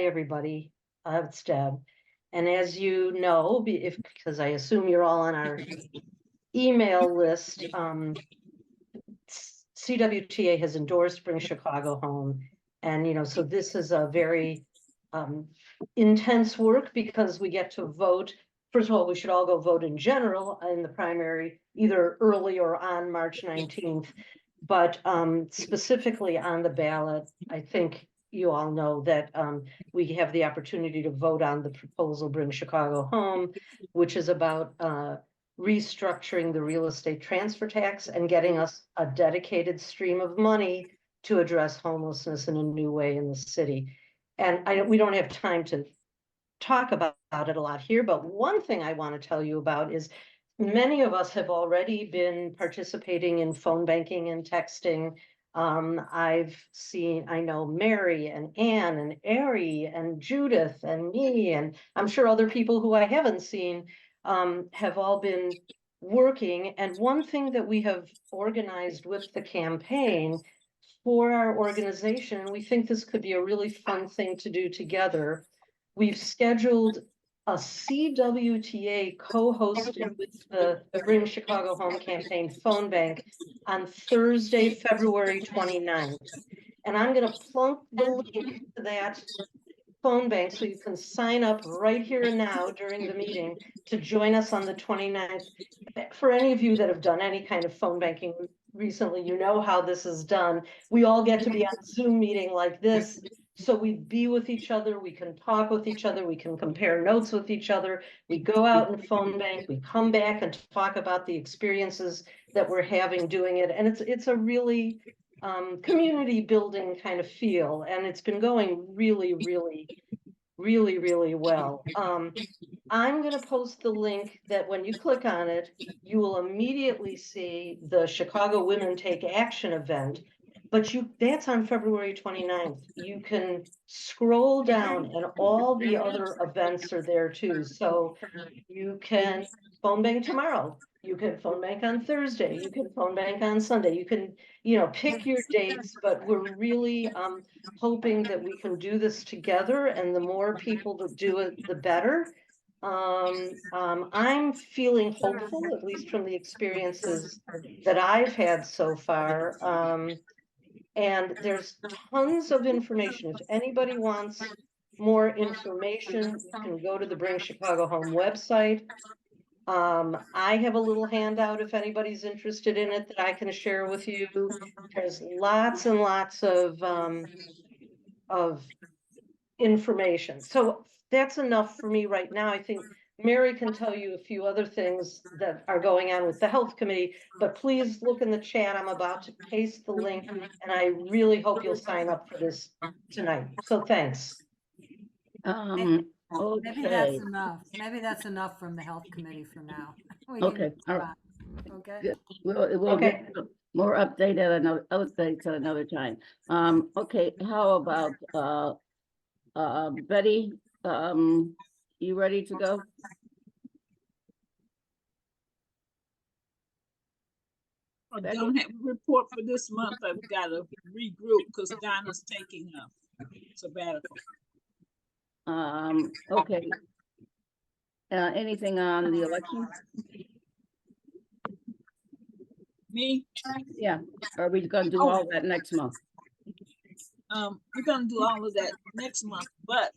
Hi, everybody. It's Deb. And as you know, because I assume you're all on our email list, CWTA has endorsed Bring Chicago Home. And, so this is a very intense work because we get to vote. First of all, we should all go vote in general in the primary, either early or on March 19th. But specifically on the ballot, I think you all know that we have the opportunity to vote on the proposal Bring Chicago Home, which is about restructuring the real estate transfer tax and getting us a dedicated stream of money to address homelessness in a new way in the city. And we don't have time to talk about it a lot here, but one thing I want to tell you about is many of us have already been participating in phone banking and texting. I know Mary and Ann and Ari and Judith and me, and I'm sure other people who I haven't seen have all been working. And one thing that we have organized with the campaign for our organization, we think this could be a really fun thing to do together. We've scheduled a CWTA co-hosted with the Bring Chicago Home campaign phone bank on Thursday, February 29th. And I'm going to plunk the link to that phone bank so you can sign up right here and now during the meeting to join us on the 29th. For any of you that have done any kind of phone banking recently, you know how this is done. We all get to be on a Zoom meeting like this. So we be with each other, we can talk with each other, we can compare notes with each other. We go out and phone bank, we come back and talk about the experiences that we're having doing it. And it's a really community building kind of feel. And it's been going really, really, really, really well. I'm going to post the link that when you click on it, you will immediately see the Chicago Women Take Action event. But that's on February 29th. You can scroll down and all the other events are there too. So you can phone bank tomorrow. You can phone bank on Thursday. You can phone bank on Sunday. You can, pick your dates, but we're really hoping that we can do this together, and the more people that do it, the better. I'm feeling hopeful, at least from the experiences that I've had so far. And there's tons of information. If anybody wants more information, you can go to the Bring Chicago Home website. I have a little handout if anybody's interested in it that I can share with you. There's lots and lots of information. So that's enough for me right now. I think Mary can tell you a few other things that are going on with the health committee, but please look in the chat. I'm about to paste the link, and I really hope you'll sign up for this tonight. So thanks. Okay. Maybe that's enough. Maybe that's enough from the health committee for now. Okay. All right. Okay. Good. We'll get more update at another time. Okay. How about Betty? You ready to go? I don't have a report for this month. I've got to regroup because Donna's taking a sabbatical. Okay. Anything on the election? Me? Yeah. Are we going to do all that next month? We're going to do all of that next month, but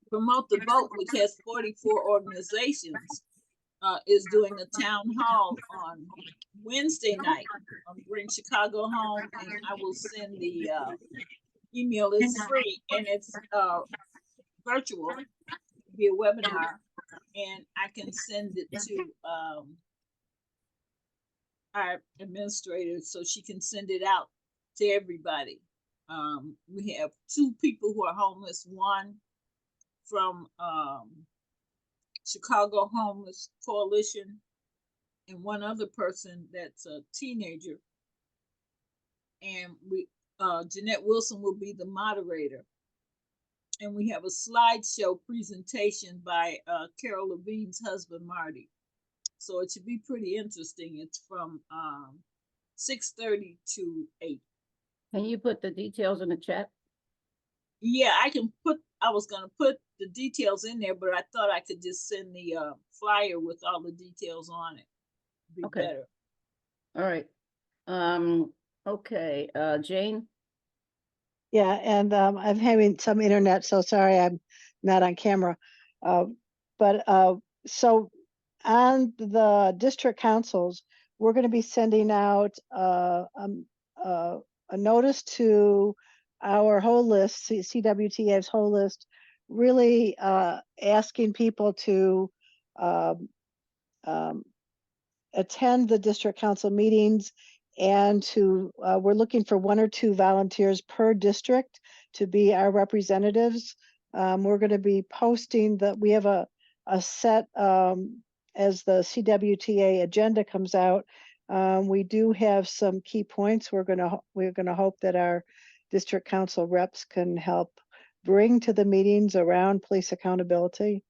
Promote the Vote, which has 44 organizations, is doing a town hall on Wednesday night on Bring Chicago Home, and I will send the email. It's free and it's virtual via webinar, and I can send it to our administrator so she can send it out to everybody. We have 2 people who are homeless, one from Chicago Homeless Coalition, and one other person that's a teenager. And Jeanette Wilson will be the moderator. And we have a slideshow presentation by Carol Levine's husband, Marty. So it should be pretty interesting. It's from 6:30 to 8. Can you put the details in the chat? Yeah, I can put I was gonna put the details in there, but I thought I could just send the flyer with all the details on it. Be Okay. better. All right. Okay, Jane? Yeah, and I'm having some internet, so sorry I'm not on camera. But so on the district councils, we're going to be sending out a notice to our whole list, CWTA's whole list, really asking people to um, um, attend the district council meetings, and to we're looking for 1 or 2 volunteers per district to be our representatives. We're going to be posting that we have a set as the CWTA agenda comes out. We do have some key points. We're going to hope that our district council reps can help bring to the meetings around police accountability.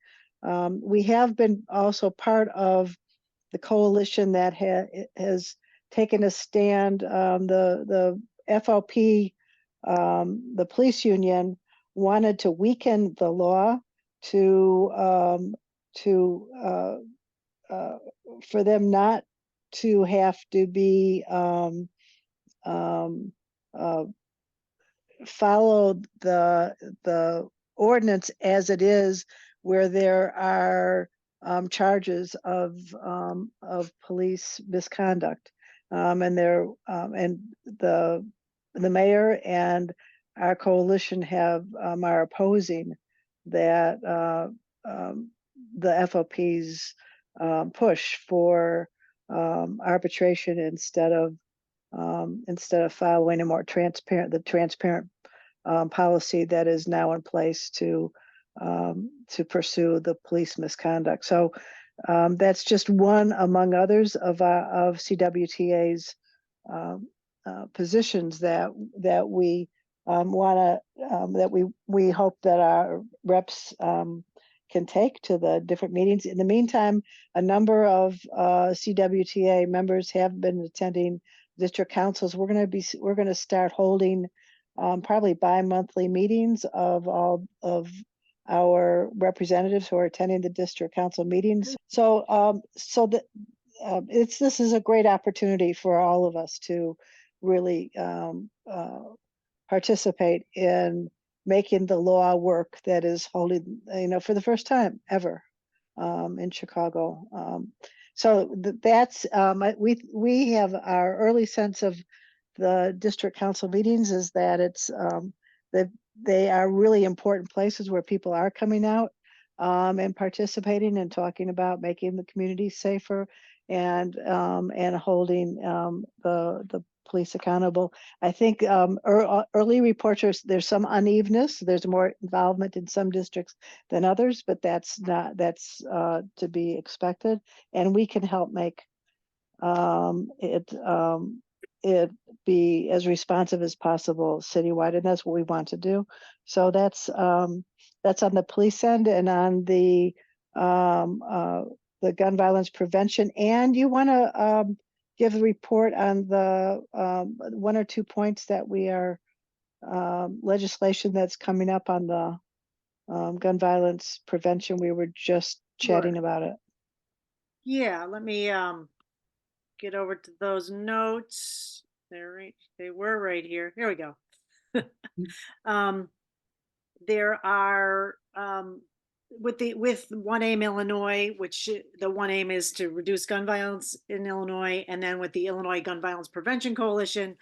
We have been also part of the coalition that has taken a stand. The FOP, the police union, wanted to weaken the law to for them not to have to be follow the ordinance as it is, where there are charges of police misconduct, and the mayor and our coalition are opposing that the FOP's push for arbitration instead of following a more transparent policy that is now in place to pursue the police misconduct. So that's just one among others of CWTA's positions that we want to that we hope that our reps can take to the different meetings. In the meantime, a number of CWTA members have been attending district councils. We're going to start holding probably bi-monthly meetings of all of our representatives who are attending the district council meetings. So this is a great opportunity for all of us to really participate in making the law work that is holding, for the first time ever in Chicago. So that's we have our early sense of the district council meetings is that it's that they are really important places where people are coming out and participating and talking about making the community safer and holding the police accountable. I think early reports, there's some unevenness. There's more involvement in some districts than others, but that's to be expected, and we can help make it be as responsive as possible citywide, and that's what we want to do. So that's on the police end, and on the gun violence prevention. And you want to give a report on the 1 or 2 points that we are legislation that's coming up on the gun violence prevention. We were just chatting about it. Yeah, let me get over to those notes. They were right here. Here we go. There are with One Aim Illinois, which the One Aim is to reduce gun violence in Illinois, and then with the Illinois Gun Violence Prevention Coalition,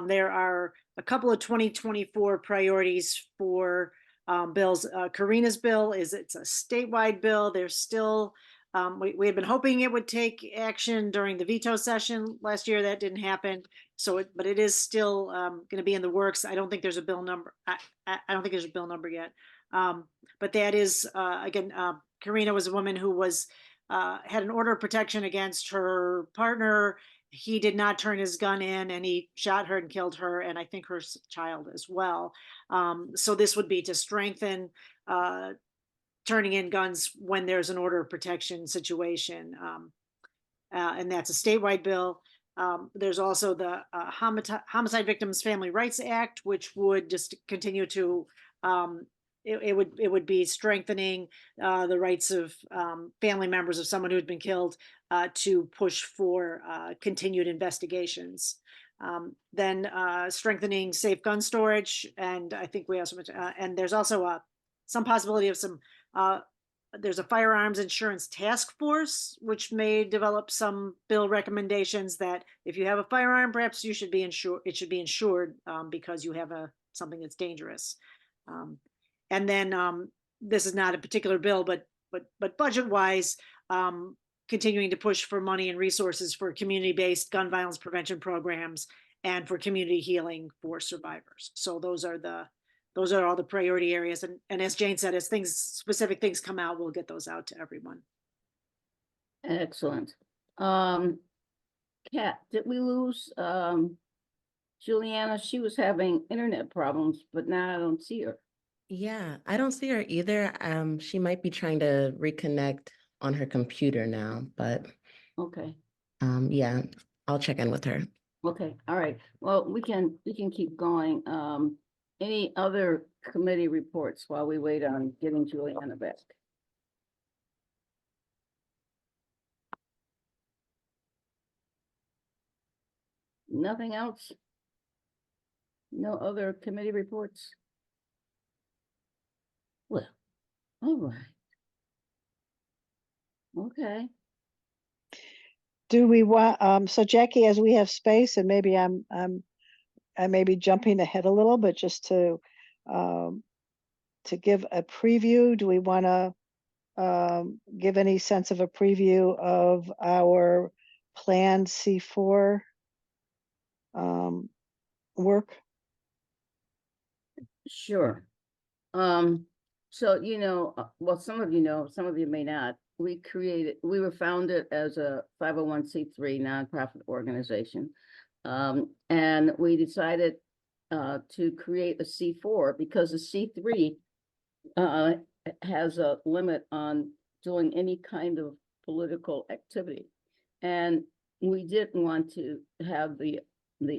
there are a couple of 2024 priorities for bills. Karina's bill it's a statewide bill. There's still we had been hoping it would take action during the veto session last year. That didn't happen. But it is still going to be in the works. I don't think there's a bill number. I don't think there's a bill number yet. But that is again, Karina was a woman who was had an order of protection against her partner. He did not turn his gun in, and he shot her and killed her, and I think her child as well. So this would be to strengthen turning in guns when there's an order of protection situation. And that's a statewide bill. There's also the Homicide Victims Family Rights Act, which would just continue to it would be strengthening the rights of family members of someone who had been killed to push for continued investigations. Then strengthening safe gun storage, and I think we also and there's also some possibility of some. There's a firearms insurance task force which may develop some bill recommendations that if you have a firearm, perhaps you should be insured. It should be insured because you have something that's dangerous. And then this is not a particular bill, but budget wise, continuing to push for money and resources for community-based gun violence prevention programs and for community healing for survivors. So those are all the priority areas. And as Jane said, as specific things come out, we'll get those out to everyone. Excellent. Kat, did we lose Juliana? She was having internet problems, but now I don't see her. Yeah, I don't see her either. She might be trying to reconnect on her computer now, but Okay. yeah, I'll check in with her. Okay, all right. Well, we can keep going. Any other committee reports while we wait on getting Juliana back? Nothing else? No other committee reports? Well, all right. Okay. Do we want, so Jackie, as we have space, and maybe I may be jumping ahead a little, but just to give a preview, do we want to give any sense of a preview of our planned C4 work? Sure. So, well, some of you know, some of you may not. We were founded as a 501c3 nonprofit organization. And we decided to create a C4 because the C3 has a limit on doing any kind of political activity. And we didn't want to have the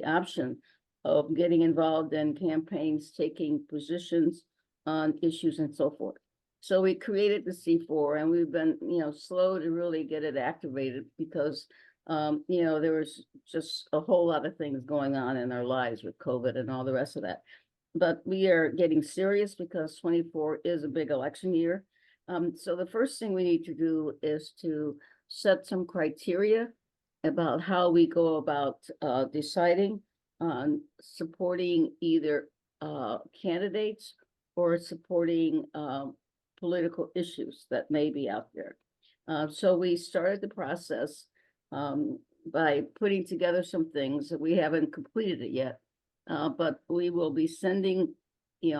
option of getting involved in campaigns, taking positions on issues and so forth. So we created the C4, and we've been, slow to really get it activated because, there was just a whole lot of things going on in our lives with COVID and all the rest of that. But we are getting serious because 24 is a big election year. So the first thing we need to do is to set some criteria about how we go about deciding on supporting either candidates or supporting political issues that may be out there. So we started the process by putting together some things that we haven't completed it yet, but we will be sending,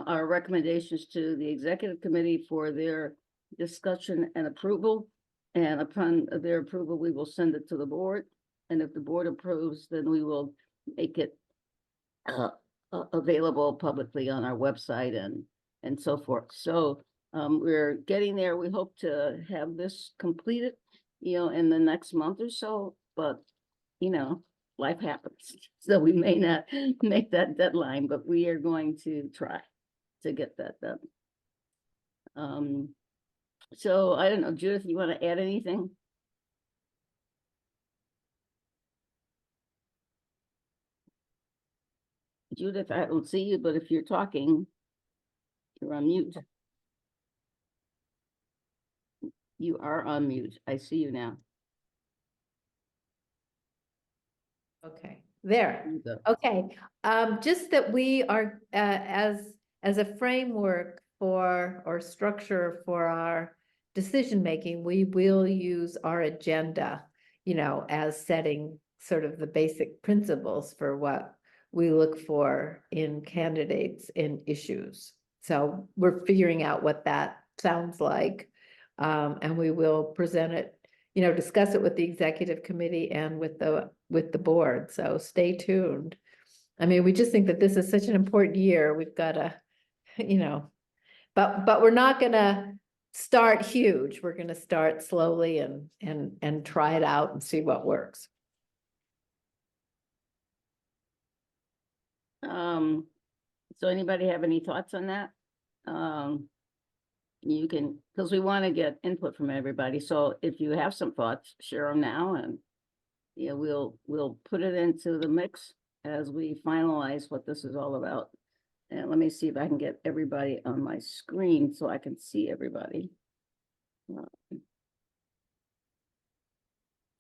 our recommendations to the executive committee for their discussion and approval. And upon their approval, we will send it to the board. And if the board approves, then we will make it available publicly on our website and so forth. So we're getting there. We hope to have this completed, in the next month or so, but life happens. So we may not make that deadline, but we are going to try to get that done. So I don't know, Judith, you want to add anything? Judith, I don't see you, but if you're talking, you're on mute. You are on mute. I see you now. Okay, there. Okay, just that we are, as a framework for, or structure for our decision-making, we will use our agenda, as setting sort of the basic principles for what we look for in candidates in issues. So we're figuring out what that sounds like. And we will present it, discuss it with the executive committee and with the board. So stay tuned. I mean, we just think that this is such an important year. We've got to, but we're not gonna start huge. We're gonna start slowly and try it out and see what works. So anybody have any thoughts on that? you can, because we want to get input from everybody. So if you have some thoughts, share them now, and yeah, we'll put it into the mix as we finalize what this is all about. And let me see if I can get everybody on my screen so I can see everybody.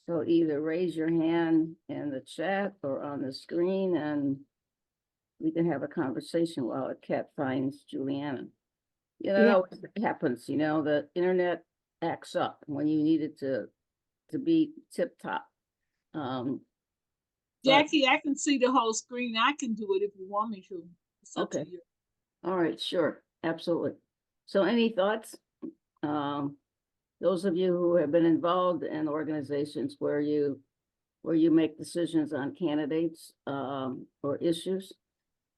So either raise your hand in the chat or on the screen, and we can have a conversation while Kat finds Julieanna. You know, that always happens, you know, the internet acts up when you need it to be tip top. But- Jackie, I can see the whole screen. I can do it if you want me to. It's up to Okay. you. All right, sure, absolutely. So any thoughts? Those of you who have been involved in organizations where you make decisions on candidates or issues,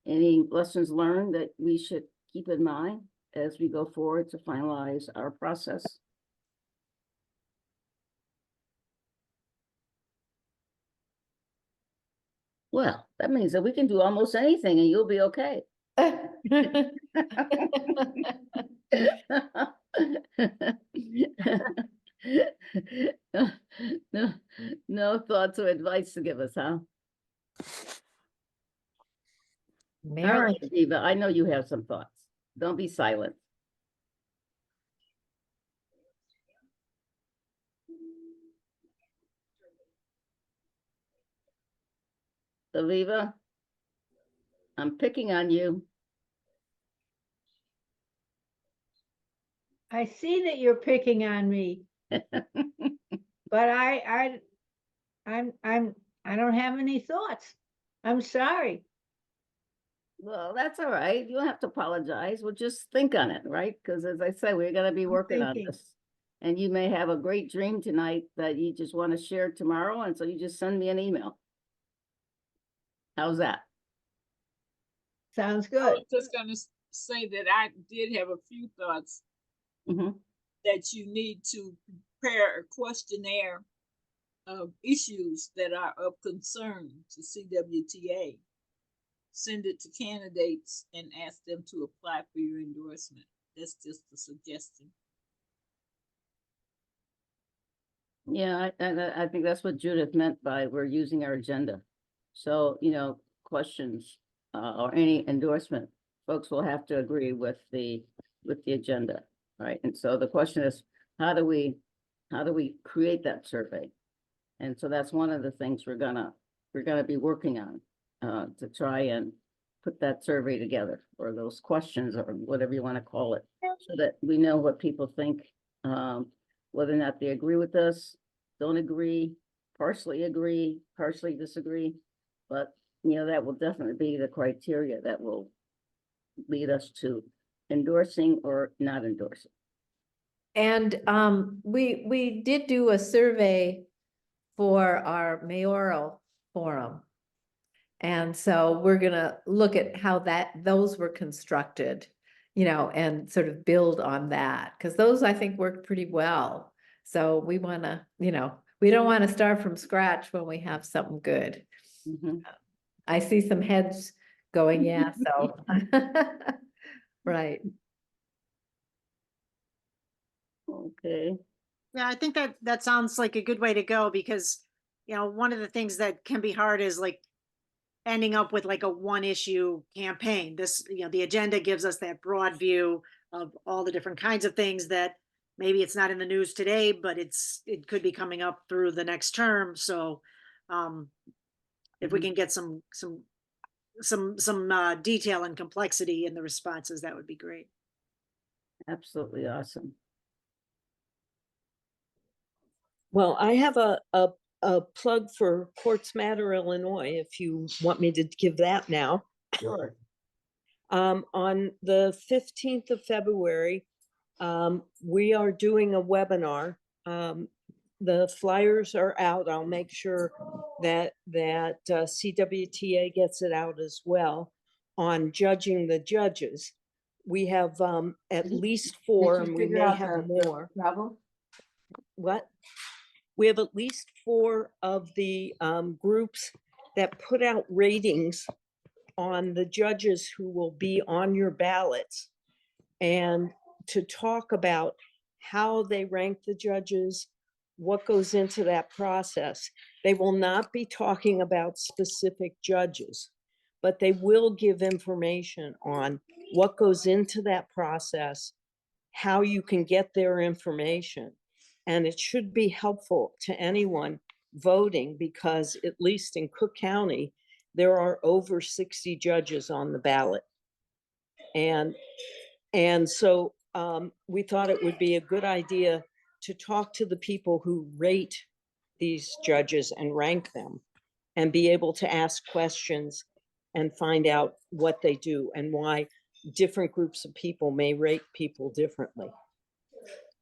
any lessons learned that we should keep in mind as we go forward to finalize our process? Well, that means that we can do almost anything and you'll be okay. No, no thoughts or advice to give us, huh? All right, Marilyn, Eva, I know you have some thoughts. Don't be silent. Aviva, I'm picking on you. I see that you're picking on me, but I don't have any thoughts. I'm sorry. Well, that's all right. You don't have to apologize. We'll just think on it, right? Because as I said, we're gonna be working on thinking. this. And you may have a great dream tonight that you just want to share tomorrow, and so you just send me an email. How's that? Sounds I good. was just gonna say that I did have a few thoughts Mm-hmm. that you need to prepare a questionnaire of issues that are of concern to CWTA. Send it to candidates and ask them to apply for your endorsement. That's just a suggestion. Yeah, I think that's what Judith meant by we're using our agenda. So, you know, questions or any endorsement, folks will have to agree with the agenda, right? And so the question is, how do we create that survey? And so that's one of the things we're gonna be working on to try and put that survey together, or those questions, or whatever you want to call it, so that we know what people think, whether or not they agree with us, don't agree, partially disagree. But, you know, that will definitely be the criteria that will lead us to endorsing or not endorsing. and we did do a survey for our mayoral forum. And so we're gonna look at how those were constructed, you know, and sort of build on that, because those I think worked pretty well. So we wanna, you know, we don't want to start from scratch when we have something good. Mhm. I see some heads going, yeah, so. Right. Okay. Yeah, I think that sounds like a good way to go, because, you know, one of the things that can be hard is like ending up with like a one issue campaign. This, you know, the agenda gives us that broad view of all the different kinds of things that maybe it's not in the news today, but it could be coming up through the next term. So if we can get some detail and complexity in the responses, that would be great. Absolutely awesome. Well, I have a plug for Quartz Matter, Illinois, if you want me to give that now. Sure. On the 15th of February, we are doing a webinar. The flyers are out. I'll make sure that CWTA gets it out as well, on judging the judges. We have at least 4, and we may have more. Problem? What? We have at least 4 of the groups that put out ratings on the judges who will be on your ballots. And to talk about how they rank the judges, what goes into that process. They will not be talking about specific judges, but they will give information on what goes into that process, how you can get their information. And it should be helpful to anyone voting, because at least in Cook County, there are over 60 judges on the ballot. And so we thought it would be a good idea to talk to the people who rate these judges and rank them, and be able to ask questions and find out what they do and why different groups of people may rate people differently.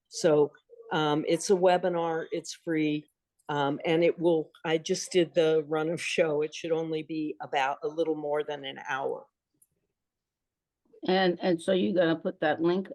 So it's a webinar, it's free, and it will, I just did the run of show. It should only be about a little more than an hour. And so you're gonna put that link?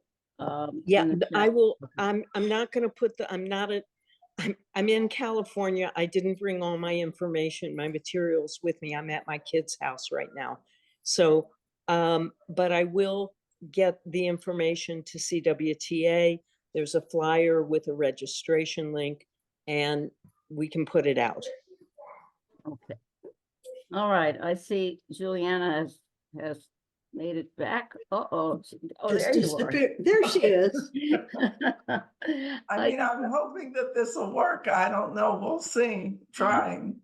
Yeah, in the I chat? will. Okay. I'm not going to put the, I'm in California. I didn't bring all my information, my materials with me. I'm at my kid's house right now. So, but I will get the information to CWTA. There's a flyer with a registration link, and we can put it out. Okay. All right, I see Juliana has made it back. Uh-oh. Oh, Just there you are. disappeared. There she is. I mean, I'm hoping that this will work. I don't know. We'll see. Trying.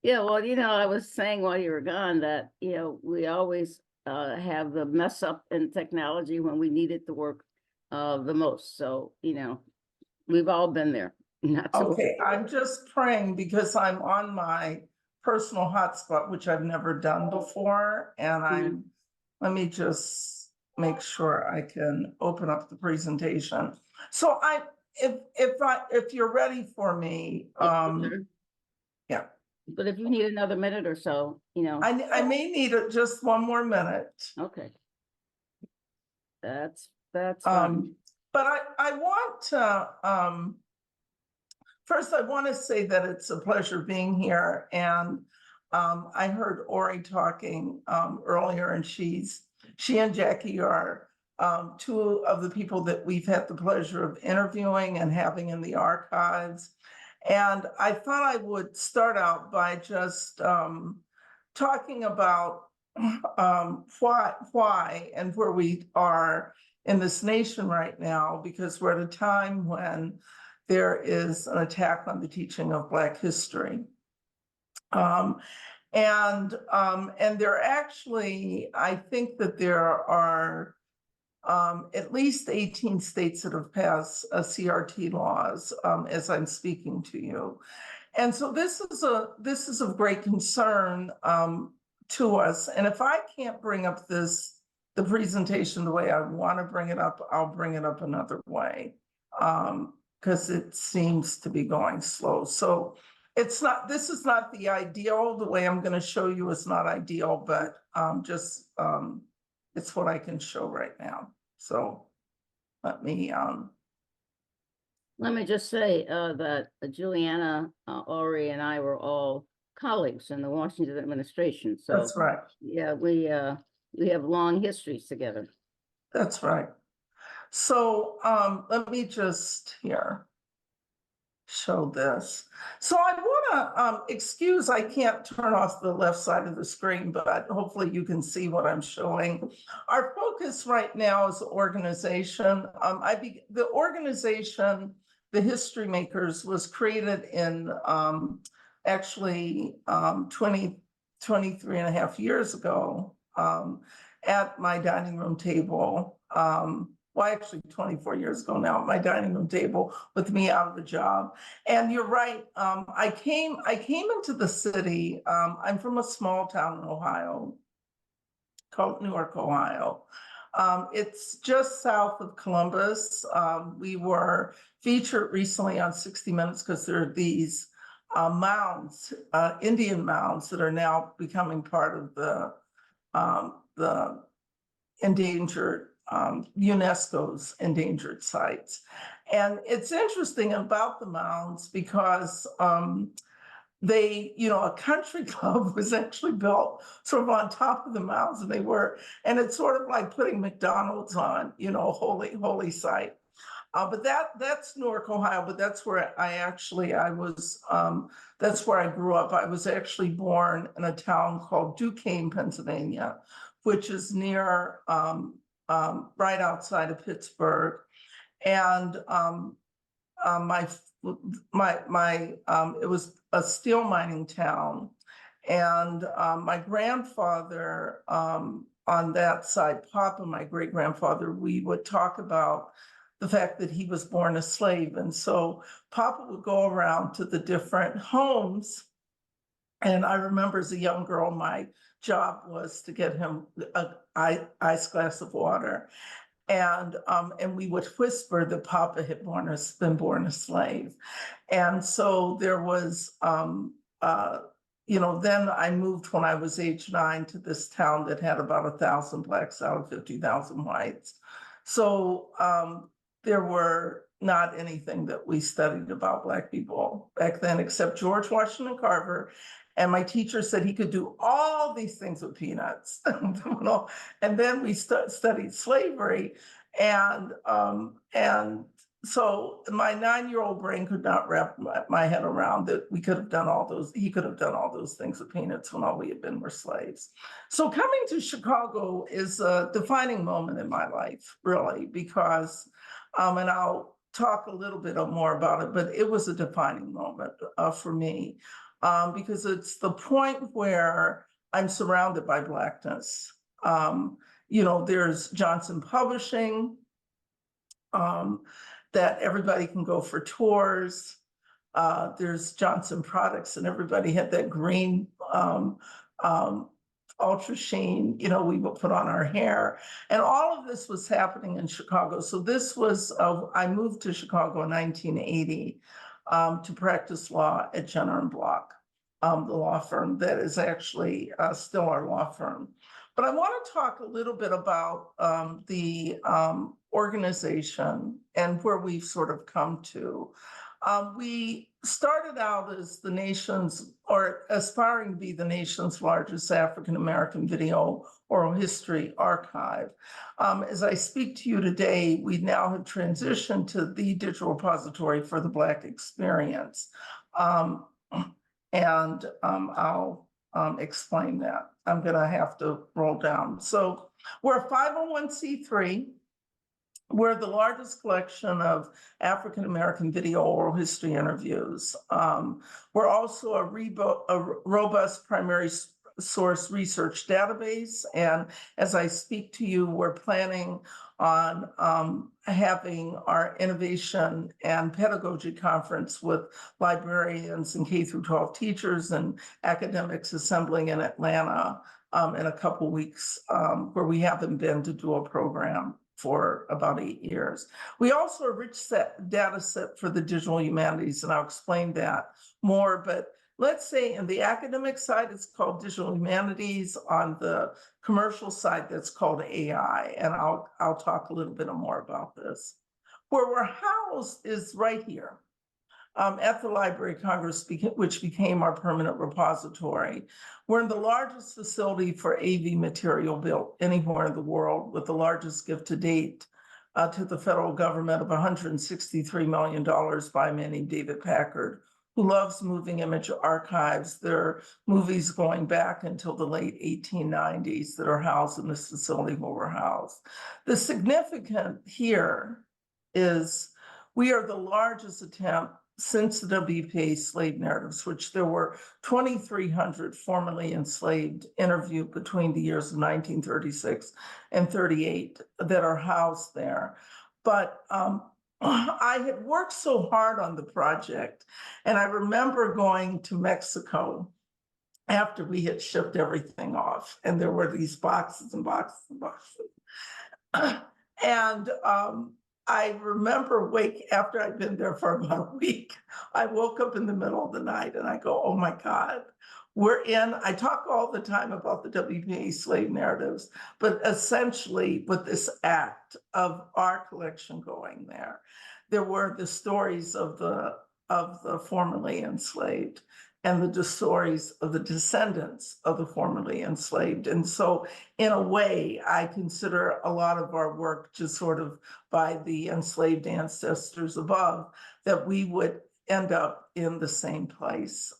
Yeah, well, I was saying while you were gone that, we always have the mess up in technology when we need it to work the most. So, we've all been there. Not to Okay, I'm just praying because I'm on my personal hotspot, which I've never done before. And let me just make sure I can open up the presentation. So if you're ready for me, yeah. But if you need another minute or so, I may need just one more minute. Okay. That's fine. But I want to, first I want to say that it's a pleasure being here. And I heard Ori talking earlier, and she and Jackie are two of the people that we've had the pleasure of interviewing and having in the archives. And I thought I would start out by just talking about why and where we are in this nation right now, because we're at a time when there is an attack on the teaching of Black history. And there actually, I think that there are at least 18 states that have passed CRT laws as I'm speaking to you. And so this is of great concern to us. And if I can't bring up the presentation the way I want to bring it up, I'll bring it up another way, because it seems to be going slow. So this is not the ideal. The way I'm going to show you is not ideal, but it's what I can show right now. So let me just say that Juliana, Ori, and I were all colleagues in the Washington administration. So that's right. Yeah, we have long histories together. That's right. So let me just show this. So I want to excuse, I can't turn off the left side of the screen, but hopefully you can see what I'm showing. Our focus right now is organization. The organization, the HistoryMakers, was created in actually 23 and a half years ago at my dining room table. Well, actually 24 years ago now, at my dining room table with me out of a job. And you're right, I came into the city. I'm from a small town in Ohio called Newark, Ohio. It's just south of Columbus. We were featured recently on 60 Minutes because there are these mounds, Indian mounds, that are now becoming part of the endangered, UNESCO's endangered sites. And it's interesting about the mounds because a country club was actually built sort of on top of the mounds, and it's sort of like putting McDonald's on, holy site. But that's Newark, Ohio, but that's where that's where I grew up. I was actually born in a town called Duquesne, Pennsylvania, which is near, right outside of Pittsburgh. And it was a steel mining town. And my grandfather, on that side, Papa, my great grandfather, we would talk about the fact that he was born a slave. And so Papa would go around to the different homes. And I remember as a young girl, my job was to get him an ice glass of water. And we would whisper that Papa had been born a slave. And so there was, then I moved when I was age 9 to this town that had about 1,000 blacks out of 50,000 whites. So there were not anything that we studied about Black people back then, except George Washington Carver. And my teacher said he could do all these things with peanuts. And then we studied slavery. And so my 9-year-old brain could not wrap my head around that he could have done all those things with peanuts when all we had been were slaves. So coming to Chicago is a defining moment in my life, really, because, and I'll talk a little bit more about it, but it was a defining moment for me, because it's the point where I'm surrounded by Blackness. There's Johnson Publishing, that everybody can go for tours. There's Johnson Products, and everybody had that green ultra sheen, we would put on our hair. And all of this was happening in Chicago. So this was, I moved to Chicago in 1980 to practice law at Jenner and Block, the law firm that is actually still our law firm. But I want to talk a little bit about the organization and where we've sort of come to. We started out as the nation's, or aspiring to be the nation's largest African-American video oral history archive. As I speak to you today, we now have transitioned to the digital repository for the Black experience. I'll explain that. I'm gonna have to roll down. So we're a 501c3. We're the largest collection of African-American video oral history interviews. We're also a robust primary source research database. And as I speak to you, we're planning on having our innovation and pedagogy conference with librarians and K-12 teachers and academics assembling in Atlanta in a couple weeks, where we haven't been to do a program for about 8 years. We also a rich data set for the digital humanities, and I'll explain that more. But let's say in the academic side, it's called digital humanities. On the commercial side, that's called AI. And I'll talk a little bit more about this. Where we're housed is right here at the Library of Congress, which became our permanent repository. We're in the largest facility for AV material built anywhere in the world, with the largest gift to date to the federal government of $163 million by a man named David Packard, who loves moving image archives. There are movies going back until the late 1890s that are housed in this facility where we're housed. The significant here is we are the largest attempt since the WPA slave narratives, which there were 2,300 formerly enslaved interviewed between the years of 1936 and 38 that are housed there. But I had worked so hard on the project, and I remember going to Mexico after we had shipped everything off, and there were these boxes and boxes and boxes. And I remember after I'd been there for about a week, I woke up in the middle of the night and I go, oh my God, I talk all the time about the WPA slave narratives, but essentially with this act of our collection going there were the stories of the formerly enslaved. and the stories of the descendants of the formerly enslaved. And so in a way, I consider a lot of our work just sort of by the enslaved ancestors above, that we would end up in the same place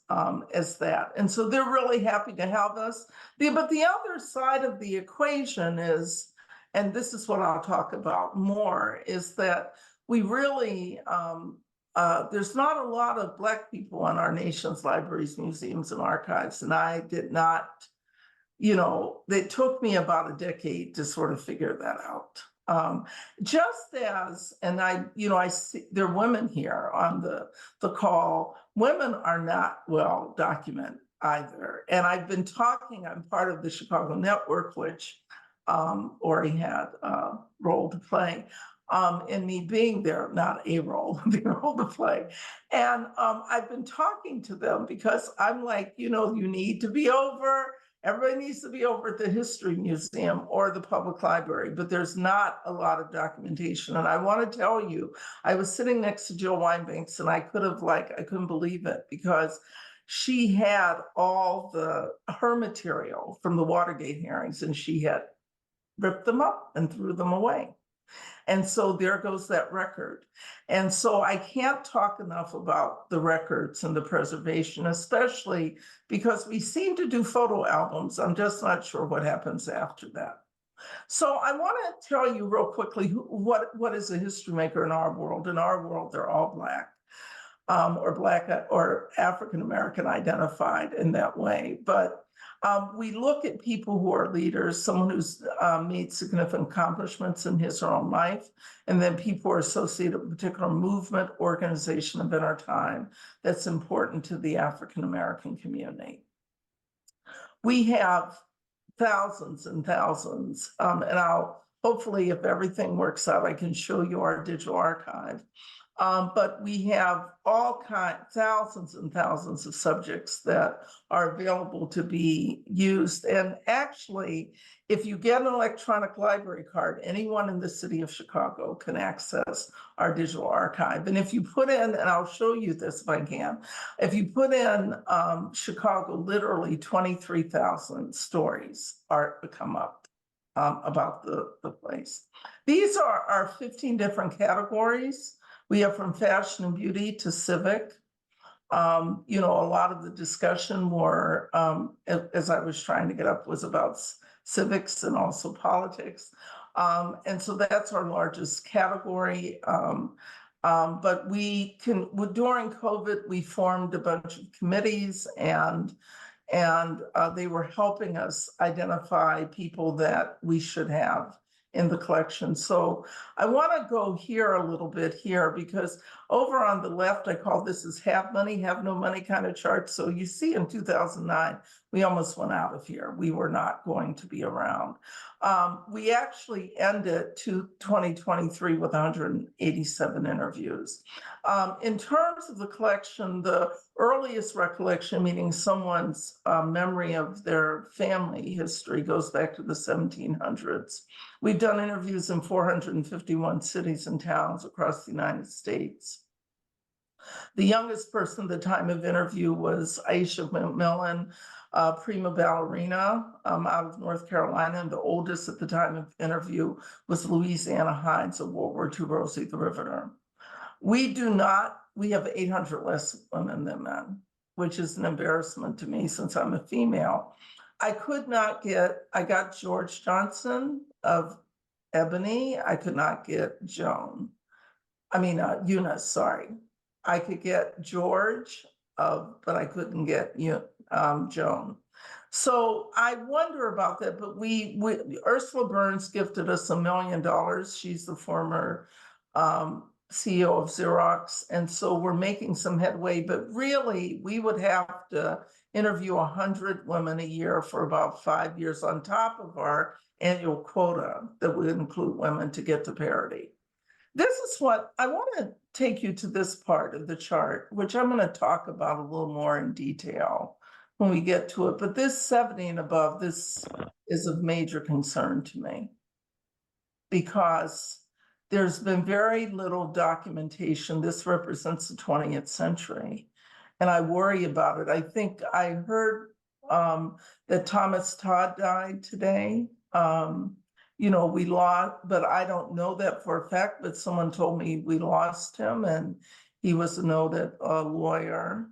as that. And so they're really happy to have us. But the other side of the equation is, and this is what I'll talk about more, is that we really, there's not a lot of Black people in our nation's libraries, museums, and archives. And I did not, it took me about a decade to sort of figure that out. Just as, and I see there are women here on the call, women are not well documented either. And I've been talking, I'm part of the Chicago Network, which Ori had a role to play in me being there, not a role, the role to play. And I've been talking to them because I'm like, you need to be over. Everybody needs to be over at the History Museum or the public library, but there's not a lot of documentation. And I want to tell you, I was sitting next to Jill Winebanks and I couldn't believe it, because she had all her material from the Watergate hearings and she had ripped them up and threw them away. And so there goes that record. And so I can't talk enough about the records and the preservation, especially because we seem to do photo albums. I'm just not sure what happens after that. So I want to tell you real quickly what is a history maker in our world. In our world, they're all Black. Or Black or African American identified in that way. But we look at people who are leaders, someone who's made significant accomplishments in his or her own life, and then people who are associated with a particular movement, organization of our time that's important to the African American community. We have thousands and thousands, and hopefully, if everything works out, I can show you our digital archive. But we have thousands and thousands of subjects that are available to be used. And actually, if you get an electronic library card, anyone in the city of Chicago can access our digital archive. And if you put in, and I'll show you this if I can, if you put in Chicago, literally 23,000 stories come up about the place. These are our 15 different categories. We have from fashion and beauty to civic. A lot of the discussion were, as I was trying to get up, was about civics and also politics. And so that's our largest category. But during COVID, we formed a bunch of committees and they were helping us identify people that we should have in the collection. So I want to go here a little bit here, because over on the left, I call this is have money, have no money kind of chart. So you see in 2009, we almost went out of here. We were not going to be around. We actually ended 2023 with 187 interviews. In terms of the collection, the earliest recollection, meaning someone's memory of their family history, goes back to the 1700s. We've done interviews in 451 cities and towns across the United States. The youngest person at the time of interview was Aisha McMillan, prima ballerina out of North Carolina, and the oldest at the time of interview was Louisiana Hines, a World War II Rosie the Riveter. We have 800 less women than men, which is an embarrassment to me since I'm a female. I got George Johnson of Ebony. I could not get Eunice, sorry. I could get George, but I couldn't get Joan. So I wonder about that, but Ursula Burns gifted us $1 million. She's the former CEO of Xerox. And so we're making some headway, but really we would have to interview 100 women a year for about 5 years on top of our annual quota that would include women to get to parity. This is what I want to take you to, this part of the chart, which I'm going to talk about a little more in detail when we get to it. But this 70 and above, this is of major concern to me because there's been very little documentation. This represents the 20th century. and I worry about it. I think I heard that Thomas Todd died today. You know, we lost, but I don't know that for a fact, but someone told me we lost him, and he was a noted lawyer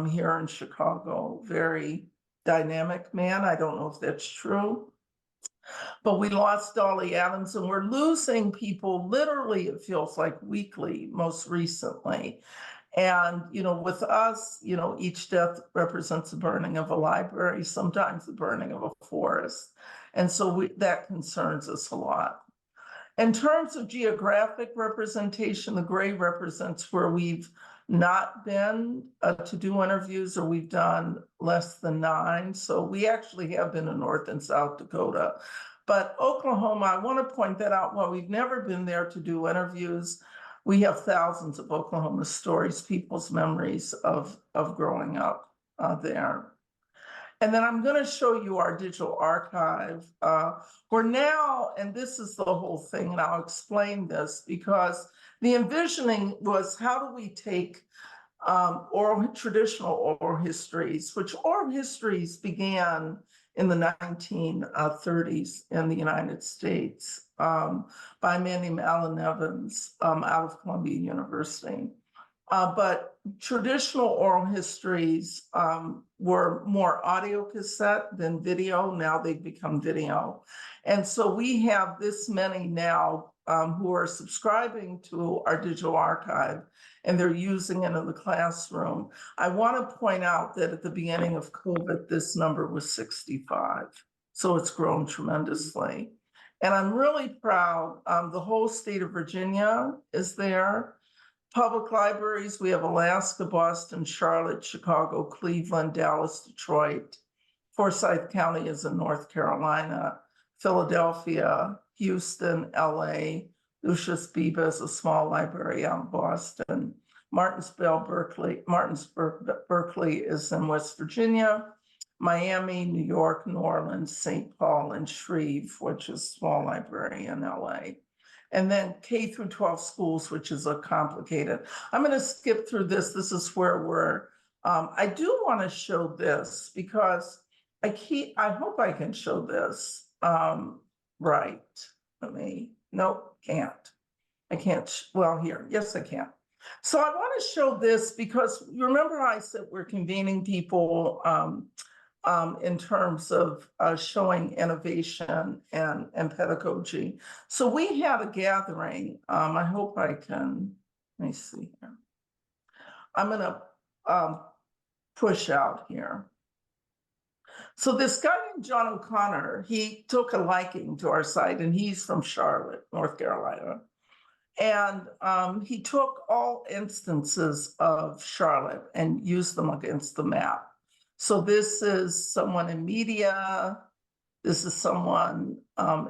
here in Chicago, very dynamic man. I don't know if that's true. But we lost Dolly Adams, and we're losing people literally, it feels like weekly, most recently. And, you know, with us, you know, each death represents the burning of a library, sometimes the burning of a forest. And so that concerns us a lot. In terms of geographic representation, the gray represents where we've not been to do interviews, or we've done less than 9. So we actually have been in North and South Dakota. But Oklahoma, I want to point that out. While we've never been there to do interviews, we have thousands of Oklahoma stories, people's memories of growing up there. And then I'm going to show you our digital archive. We're now, and this is the whole thing, and I'll explain this, because the envisioning was, how do we take traditional oral histories, which oral histories began in the 1930s in the United States by a man named Alan Evans out of Columbia University. But traditional oral histories were more audio cassette than video. Now they've become video. And so we have this many now who are subscribing to our digital archive, and they're using it in the classroom. I want to point out that at the beginning of COVID, this number was 65. So it's grown tremendously. And I'm really proud. The whole state of Virginia is there. Public libraries, we have Alaska, Boston, Charlotte, Chicago, Cleveland, Dallas, Detroit. Forsyth County is in North Carolina, Philadelphia, Houston, LA. Lucius Bebas, a small library out in Boston. Martinsburg, Berkeley is in West Virginia. Miami, New York, New Orleans, St. Paul, and Shreve, which is a small library in LA. And then K through 12 schools, which is a complicated. I'm going to skip through this. This is where we're, I do want to show this because I hope I can show this. Right. Nope, can't. I can't, well, here, yes, I can. So I want to show this because you remember I said we're convening people in terms of showing innovation and pedagogy. So we had a gathering. I hope I can, let me see here. I'm gonna push out here. So this guy named John O'Connor, he took a liking to our site, and he's from Charlotte, North Carolina. And he took all instances of Charlotte and used them against the map. So this is someone in media. This is someone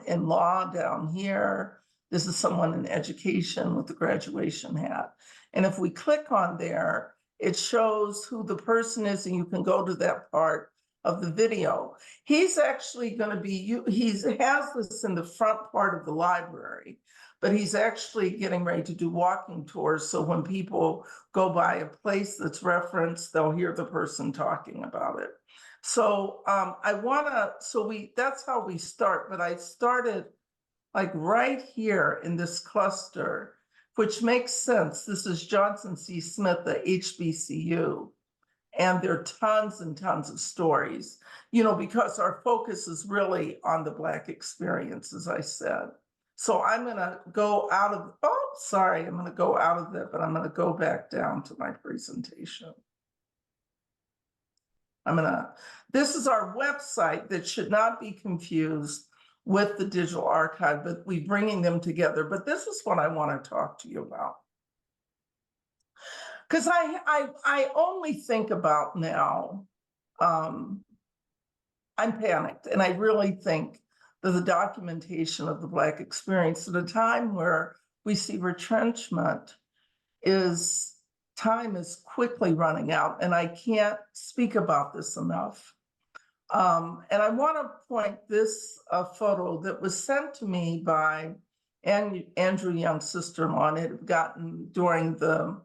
in law down here. This is someone in education with the graduation hat. And if we click on there, it shows who the person is, and you can go to that part of the video. He's actually going to be, he has this in the front part of the library, but he's actually getting ready to do walking tours. So when people go by a place that's referenced, they'll hear the person talking about it. So that's how we start. But I started like right here in this cluster, which makes sense. This is Johnson C. Smith, the HBCU. And there are tons and tons of stories, you know, because our focus is really on the Black experience, as I said. So I'm going to go out of, I'm going to go out of that, but I'm going to go back down to my presentation. This is our website that should not be confused with the digital archive, but we're bringing them together. But this is what I want to talk to you about. Because I only think about now, I'm panicked, and I really think that the documentation of the Black experience at a time where we see retrenchment time is quickly running out, and I can't speak about this enough. And I want to point this photo that was sent to me by Andrew Young's sister-in-law, and it had gotten during the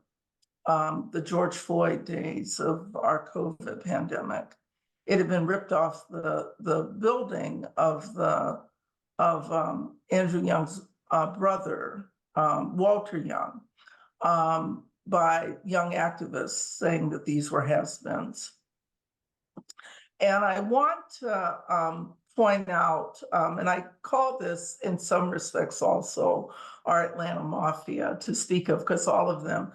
the George Floyd days of our COVID pandemic. It had been ripped off the building of Andrew Young's brother, Walter Young, by young activists saying that these were has-beens. And I want to point out, and I call this in some respects also our Atlanta Mafia to speak of, because all of them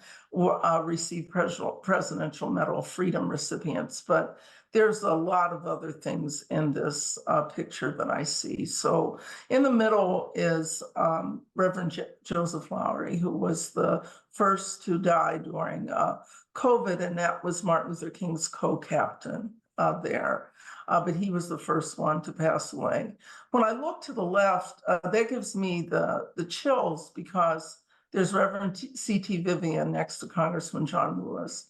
received Presidential Medal of Freedom recipients, but there's a lot of other things in this picture that I see. So in the middle is Reverend Joseph Lowry, who was the first to die during COVID, and that was Martin Luther King's co-captain there. But he was the first one to pass away. When I look to the left, that gives me the chills, because there's Reverend C.T. Vivian next to Congressman John Lewis.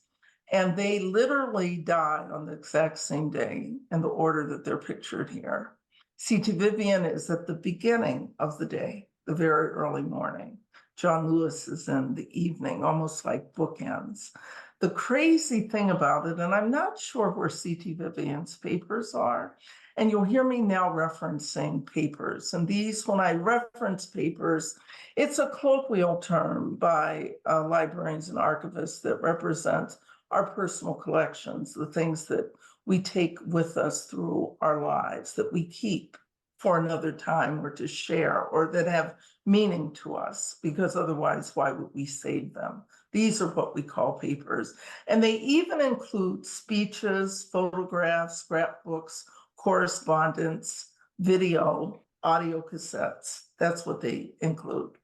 And they literally died on the exact same day in the order that they're pictured here. C.T. Vivian is at the beginning of the day, the very early morning. John Lewis is in the evening, almost like bookends. The crazy thing about it, and I'm not sure where C.T. Vivian's papers are, and you'll hear me now referencing papers. And these, when I reference papers, it's a colloquial term by librarians and archivists that represent our personal collections, the things that we take with us through our lives, that we keep for another time or to share, or that have meaning to us, because otherwise, why would we save them? These are what we call papers. And they even include speeches, photographs, scrapbooks, correspondence, video, audio cassettes. That's what they include.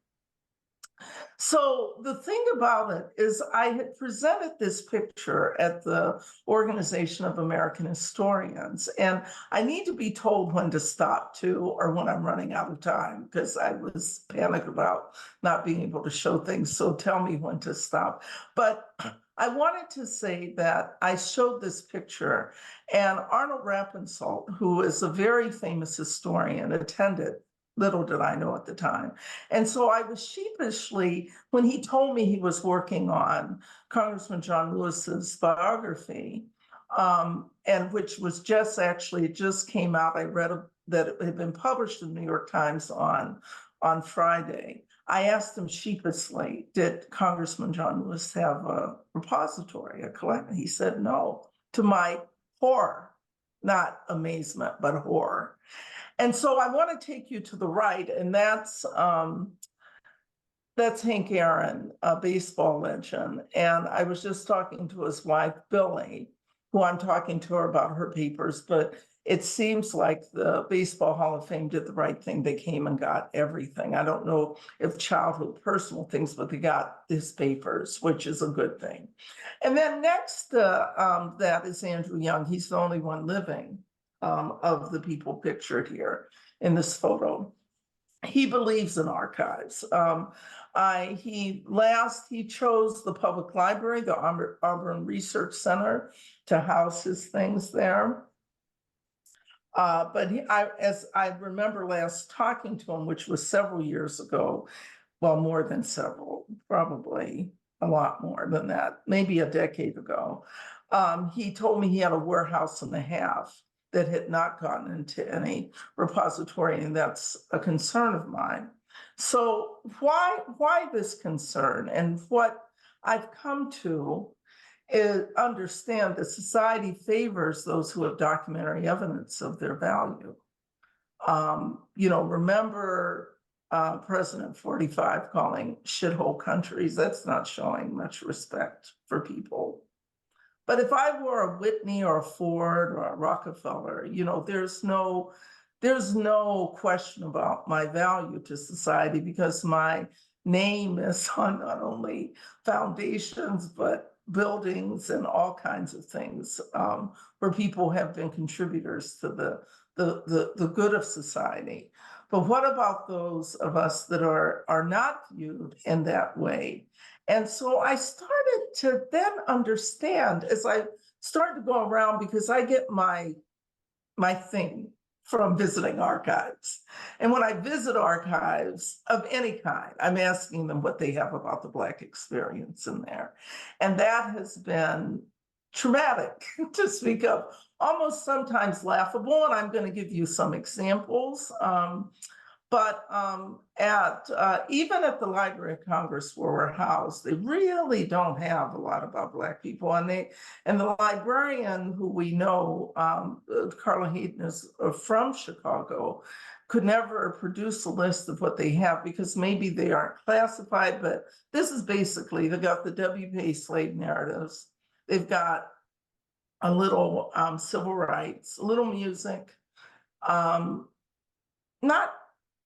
So the thing about it is, I had presented this picture at the Organization of American Historians, and I need to be told when to stop too, or when I'm running out of time, because I was panicked about not being able to show things. So tell me when to stop. But I wanted to say that I showed this picture, and Arnold Rappensalt, who is a very famous historian, attended. Little did I know at the time. And so I was sheepishly, when he told me he was working on Congressman John Lewis's biography, and which was just actually, it just came out. I read that it had been published in the New York Times on Friday. I asked him sheepishly, did Congressman John Lewis have a repository, a collection? He said no, to my horror, not amazement, but horror. And so I want to take you to the right, and that's Hank Aaron, a baseball legend. And I was just talking to his wife, Billy, who I'm talking to her about her papers, but it seems like the Baseball Hall of Fame did the right thing. They came and got everything. I don't know if childhood personal things, but they got his papers, which is a good thing. And then next that is Andrew Young. He's the only one living of the people pictured here in this photo. He believes in archives. He chose the public library, the Auburn Research Center, to house his things there. But as I remember last talking to him, which was several years ago, well, more than several, probably a lot more than that, maybe a decade ago, he told me he had a warehouse and a half that had not gotten into any repository, and that's a concern of mine. So why this concern? And what I've come to is understand that society favors those who have documentary evidence of their value. Remember President 45 calling shithole countries. That's not showing much respect for people. But if I were a Whitney or a Ford or a Rockefeller, there's no question about my value to society, because my name is on not only foundations, but buildings and all kinds of things where people have been contributors to the good of society. But what about those of us that are not viewed in that way? And so I started to then understand, as I started to go around, because I get my thing from visiting archives. And when I visit archives of any kind, I'm asking them what they have about the Black experience in there. And that has been traumatic to speak of, almost sometimes laughable. And I'm going to give you some examples. But even at the Library of Congress where we're housed, they really don't have a lot about Black people. And the librarian who we know, Carla Hayden, is from Chicago, could never produce a list of what they have because maybe they aren't classified. But this is basically, they've got the W.P. slave narratives. They've got a little civil rights, a little music, not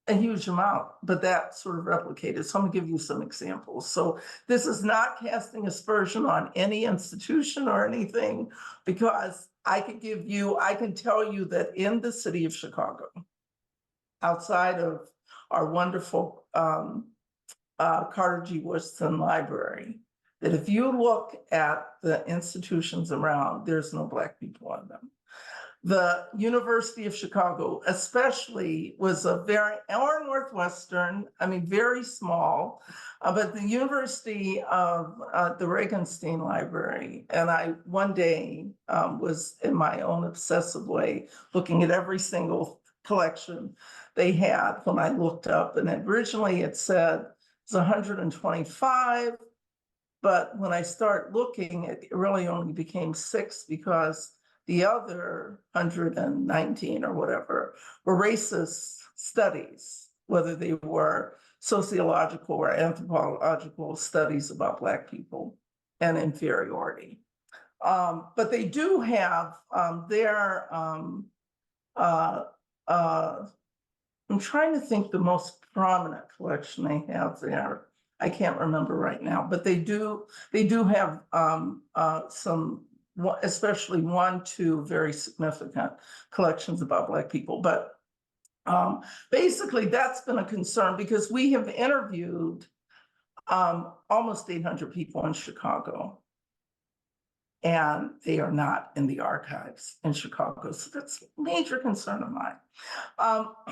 a huge amount, but that sort of replicated. So I'm gonna give you some examples. So this is not casting aspersion on any institution or anything, because I can tell you that in the city of Chicago, outside of our wonderful Carter G. Woodson Library, that if you look at the institutions around, there's no Black people on them. The University of Chicago especially was a very, or Northwestern, I mean, very small, but the University of the Regenstein Library, and I one day was in my own obsessive way looking at every single collection they had when I looked up, and originally it said it's 125, but when I start looking, it really only became 6 because the other 119 or whatever were racist studies, whether they were sociological or anthropological studies about Black people and inferiority. But they do have their, I'm trying to think the most prominent collection they have there. I can't remember right now, but they do have some, especially 1-2 very significant collections about Black people. But basically that's been a concern because we have interviewed almost 800 people in Chicago, and they are not in the archives in Chicago. So that's a major concern of mine.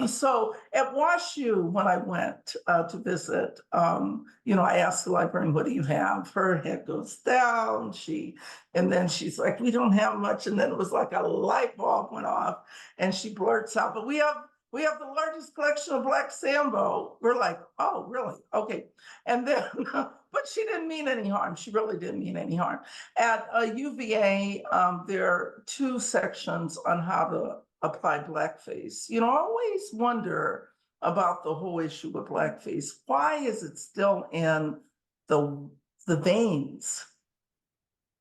So at WashU, when I went to visit, I asked the librarian, what do you have? Her head goes down. And then she's like, we don't have much. And then it was like a light bulb went off, and she blurts out, but we have the largest collection of Black Sambo. We're like, oh, really? Okay. And then, but she didn't mean any harm. She really didn't mean any harm. At UVA, there are 2 sections on how to apply blackface. I always wonder about the whole issue with blackface. Why is it still in the veins,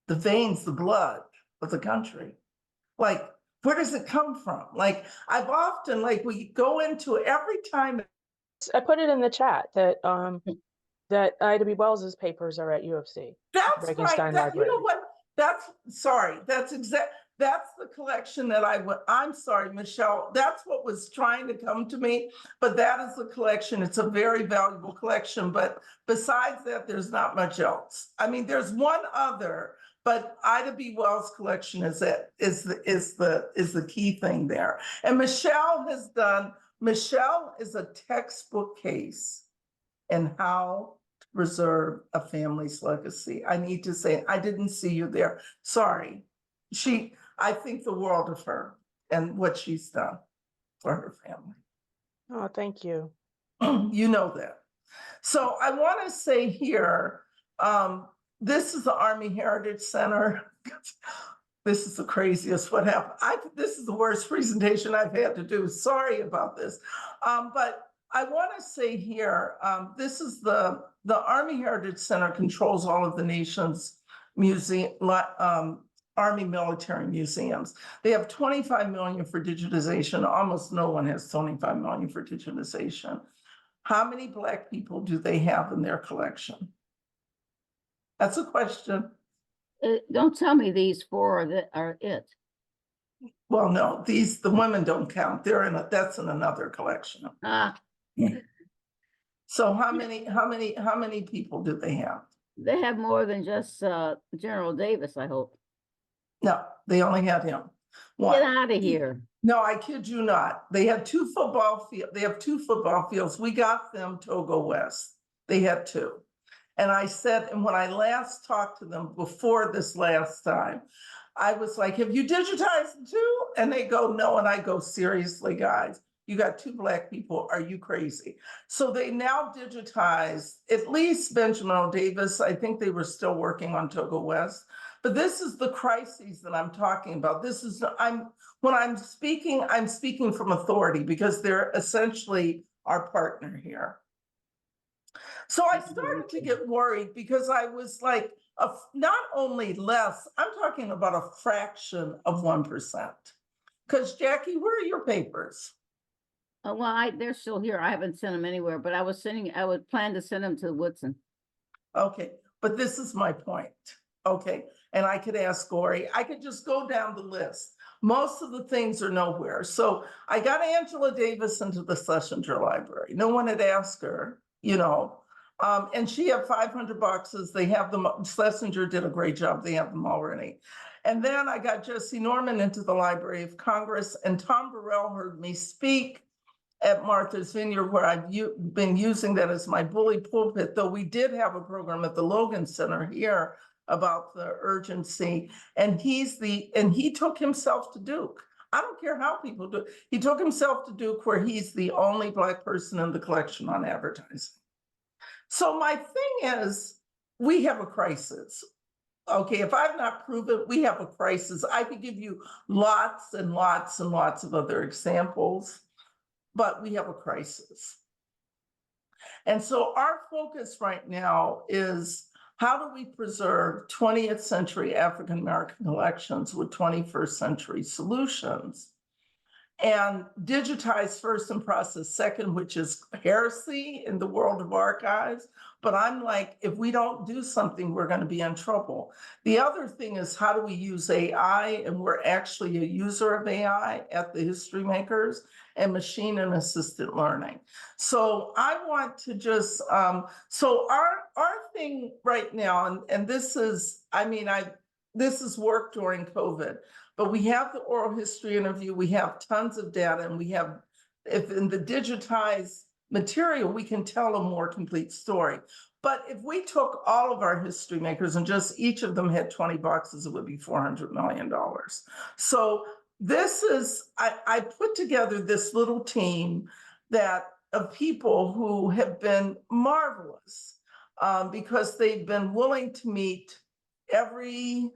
the blood of the country? Like, where does it come from? Like, I've often, we go into every time. I put it in the chat that that Ida B. Wells's papers are at U of C. That's right. Library. You know what? That's the collection that I'm sorry, Michelle, that's what was trying to come to me, but that is the collection. It's a very valuable collection, but besides that, there's not much else. I mean, there's one other, but Ida B. Wells' collection is the key thing there. And Michelle is a textbook case in how to preserve a family's legacy. I need to say, I didn't see you there. Sorry. I think the world of her and what she's done for her family. Oh, thank you. You know that. So I want to say here, this is the Army Heritage Center. This is the craziest what happened. This is the worst presentation I've had to do. Sorry about this. But I want to say here, this is the Army Heritage Center controls all of the nation's Army military museums. They have 25 million for digitization. Almost no one has 25 million for digitization. How many Black people do they have in their collection? That's a question. Don't tell me these 4 are it. Well, no, the women don't count. That's in another collection. So how many people do they have? They have more than just General Davis, I hope. No, they only had him. Get out of here. No, I kid you not. They have two football fields. We got them Togo West. They had two. And I said, and when I last talked to them before this last time, I was like, have you digitized them too? And they go, no. And I go, seriously, guys, you got two Black people. Are you crazy? So they now digitize at least Benjamin O. Davis. I think they were still working on Togo West. But this is the crises that I'm talking about. When I'm speaking from authority because they're essentially our partner here. So I started to get worried because I was like, not only less, I'm talking about a fraction of 1%. Because Jackie, where are your papers? Well, they're still here. I haven't sent them anywhere, but I would plan to send them to Woodson. Okay, but this is my point. Okay, and I could ask Gory, I could just go down the list. Most of the things are nowhere. So I got Angela Davis into the Schlesinger Library. No one had asked her, you know, and she had 500 boxes. They have them. Schlesinger did a great job. They have them already. And then I got Jesse Norman into the Library of Congress, and Tom Burrell heard me speak at Martha's Vineyard, where I've been using that as my bully pulpit, though we did have a program at the Logan Center here about the urgency. And he took himself to Duke. I don't care how people do it. He took himself to Duke, where he's the only Black person in the collection on advertising. So my thing is, we have a crisis. Okay, if I've not proven we have a crisis, I could give you lots and lots and lots of other examples, but we have a crisis. And so our focus right now is, how do we preserve 20th century African-American collections with 21st century solutions? And digitize first and process second, which is heresy in the world of archives. But I'm like, if we don't do something, we're going to be in trouble. The other thing is, how do we use AI? And we're actually a user of AI at the HistoryMakers, and machine and assisted learning. So I want to just, so our thing right now, and this is, this is work during COVID, but we have the oral history interview, we have tons of data, and we have, if in the digitized material, we can tell a more complete story. But if we took all of our history makers and just each of them had 20 boxes, it would be $400 million. So this is, I put together this little team of people who have been marvelous because they've been willing to meet every,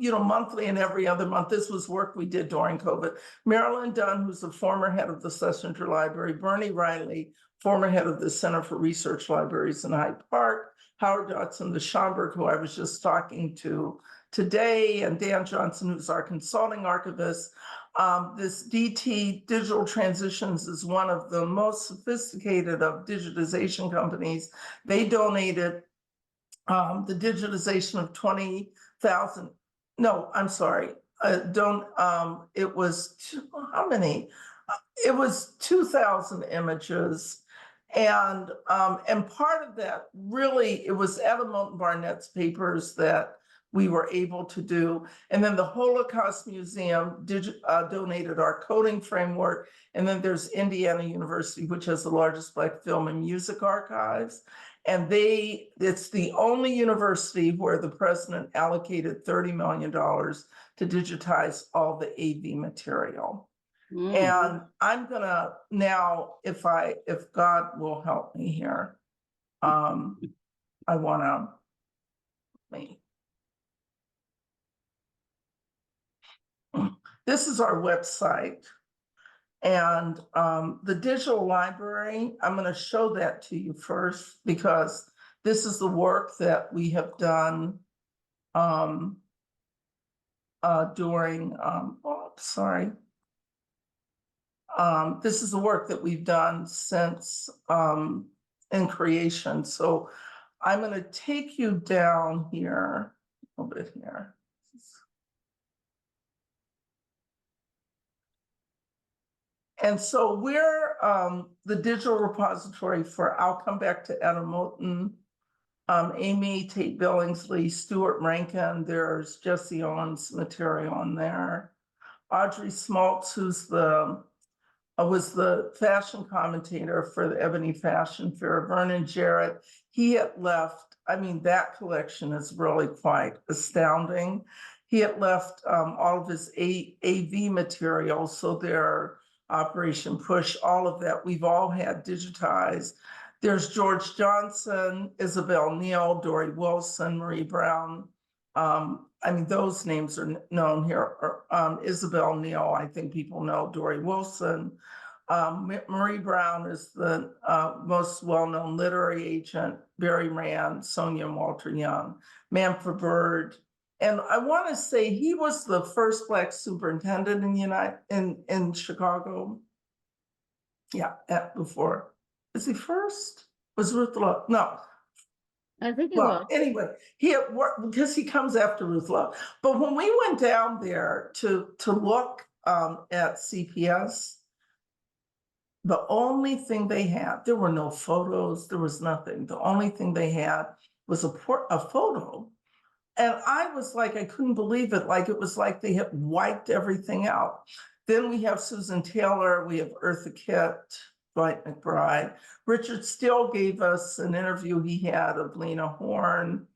monthly and every other month. This was work we did during COVID. Marilyn Dunn, who's the former head of the Schlesinger Library, Bernie Riley, former head of the Center for Research Libraries in Hyde Park, Howard Dotson, the Schomburg, who I was just talking to today, and Dan Johnson, who's our consulting archivist. This DT Digital Transitions is one of the most sophisticated of digitization companies. They donated the digitization of 20,000, no, I'm sorry, it was, how many? It was 2,000 images. And part of that, really, it was Etta Moulton Barnett's papers that we were able to do. And then the Holocaust Museum donated our coding framework. And then there's Indiana University, which has the largest Black film and music archives. And it's the only university where the president allocated $30 million to digitize all the AV material. And I'm gonna now, if God will help me here, I wanna, this is our website. And the digital library, I'm gonna show that to you first, because this is the work that we have done during, this is the work that we've done since in creation. So I'm going to take you down here a little bit here. And so we're the digital repository for, I'll come back to Etta Moulton, Amy Tate Billingsley, Stuart Rankin, there's Jesse Owens material on there. Audrey Smaltz, who's was the fashion commentator for the Ebony Fashion Fair. Vernon Jarrett, he had left. I mean, that collection is really quite astounding. He had left all of his AV material, so their Operation Push, all of that, we've all had digitized. There's George Johnson, Isabel Neal, Dory Wilson, Marie Brown. I mean, those names are known here. Isabel Neal, I think people know. Dory Wilson. Marie Brown is the most well-known literary agent. Barry Rand, Sonia and Walter Young, Manfred Bird. And I want to say he was the first Black superintendent in Chicago. Yeah, before. Is he first? Was Ruth Love? No. I think it Well, was. anyway, he had worked because he comes after Ruth Love. But when we went down there to look at CPS, the only thing they had, there were no photos, there was nothing. The only thing they had was a photo. And I was like, I couldn't believe it. Like, it was like they had wiped everything out. Then we have Susan Taylor, we have Eartha Kitt, Dwight McBride. Richard Steele gave us an interview he had of Lena Horne,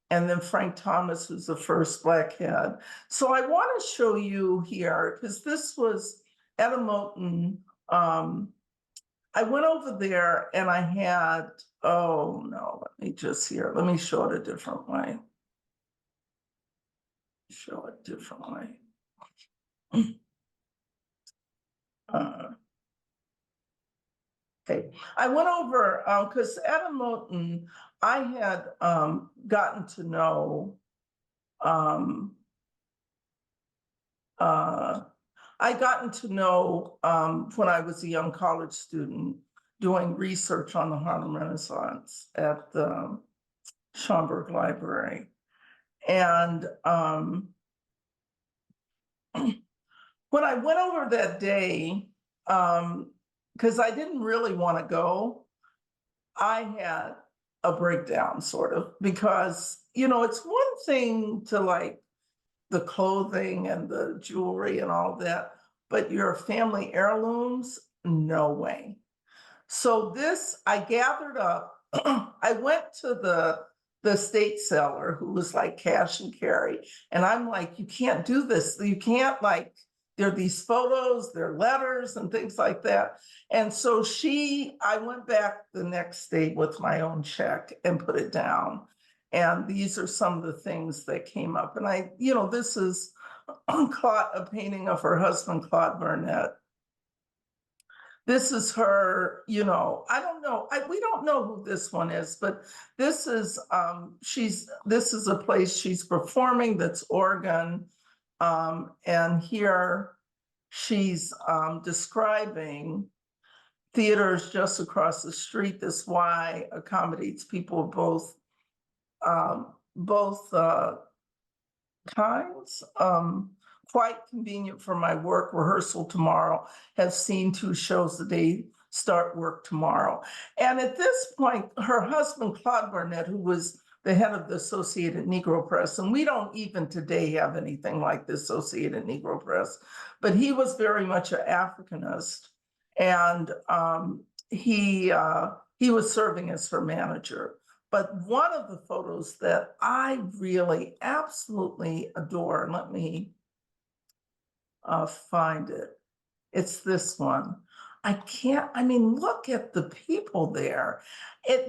and then Frank Thomas, who's the first Black head. So I want to show you here, because this was Etta Moulton. I went over there and I had, oh no, let me show it a different way. Show it differently. Okay, I went over, because Etta Moulton, I had gotten to know, when I was a young college student doing research on the Harlem Renaissance at the Schomburg Library. And when I went over that day, because I didn't really want to go, I had a breakdown, sort of, because, it's one thing to like the clothing and the jewelry and all that, but your family heirlooms, no way. So this, I gathered up, I went to the estate seller who was like cash and carry. And I'm like, you can't do this. You can't, like, there are these photos, there are letters and things like that. And so I went back the next day with my own check and put it down. And these are some of the things that came up. And this is a painting of her husband, Claude Burnett. This is her, I don't know, we don't know who this one is, but this is a place she's performing that's Oregon. And here she's describing theaters just across the street. This Y accommodates people of both kinds. Quite convenient for my work. Rehearsal tomorrow. Have seen 2 shows a day. Start work tomorrow. And at this point, her husband, Claude Burnett, who was the head of the Associated Negro Press, and we don't even today have anything like the Associated Negro Press, but he was very much an Africanist, and he was serving as her manager. But one of the photos that I really absolutely adore, and let me find it. It's this one. Look at the people there.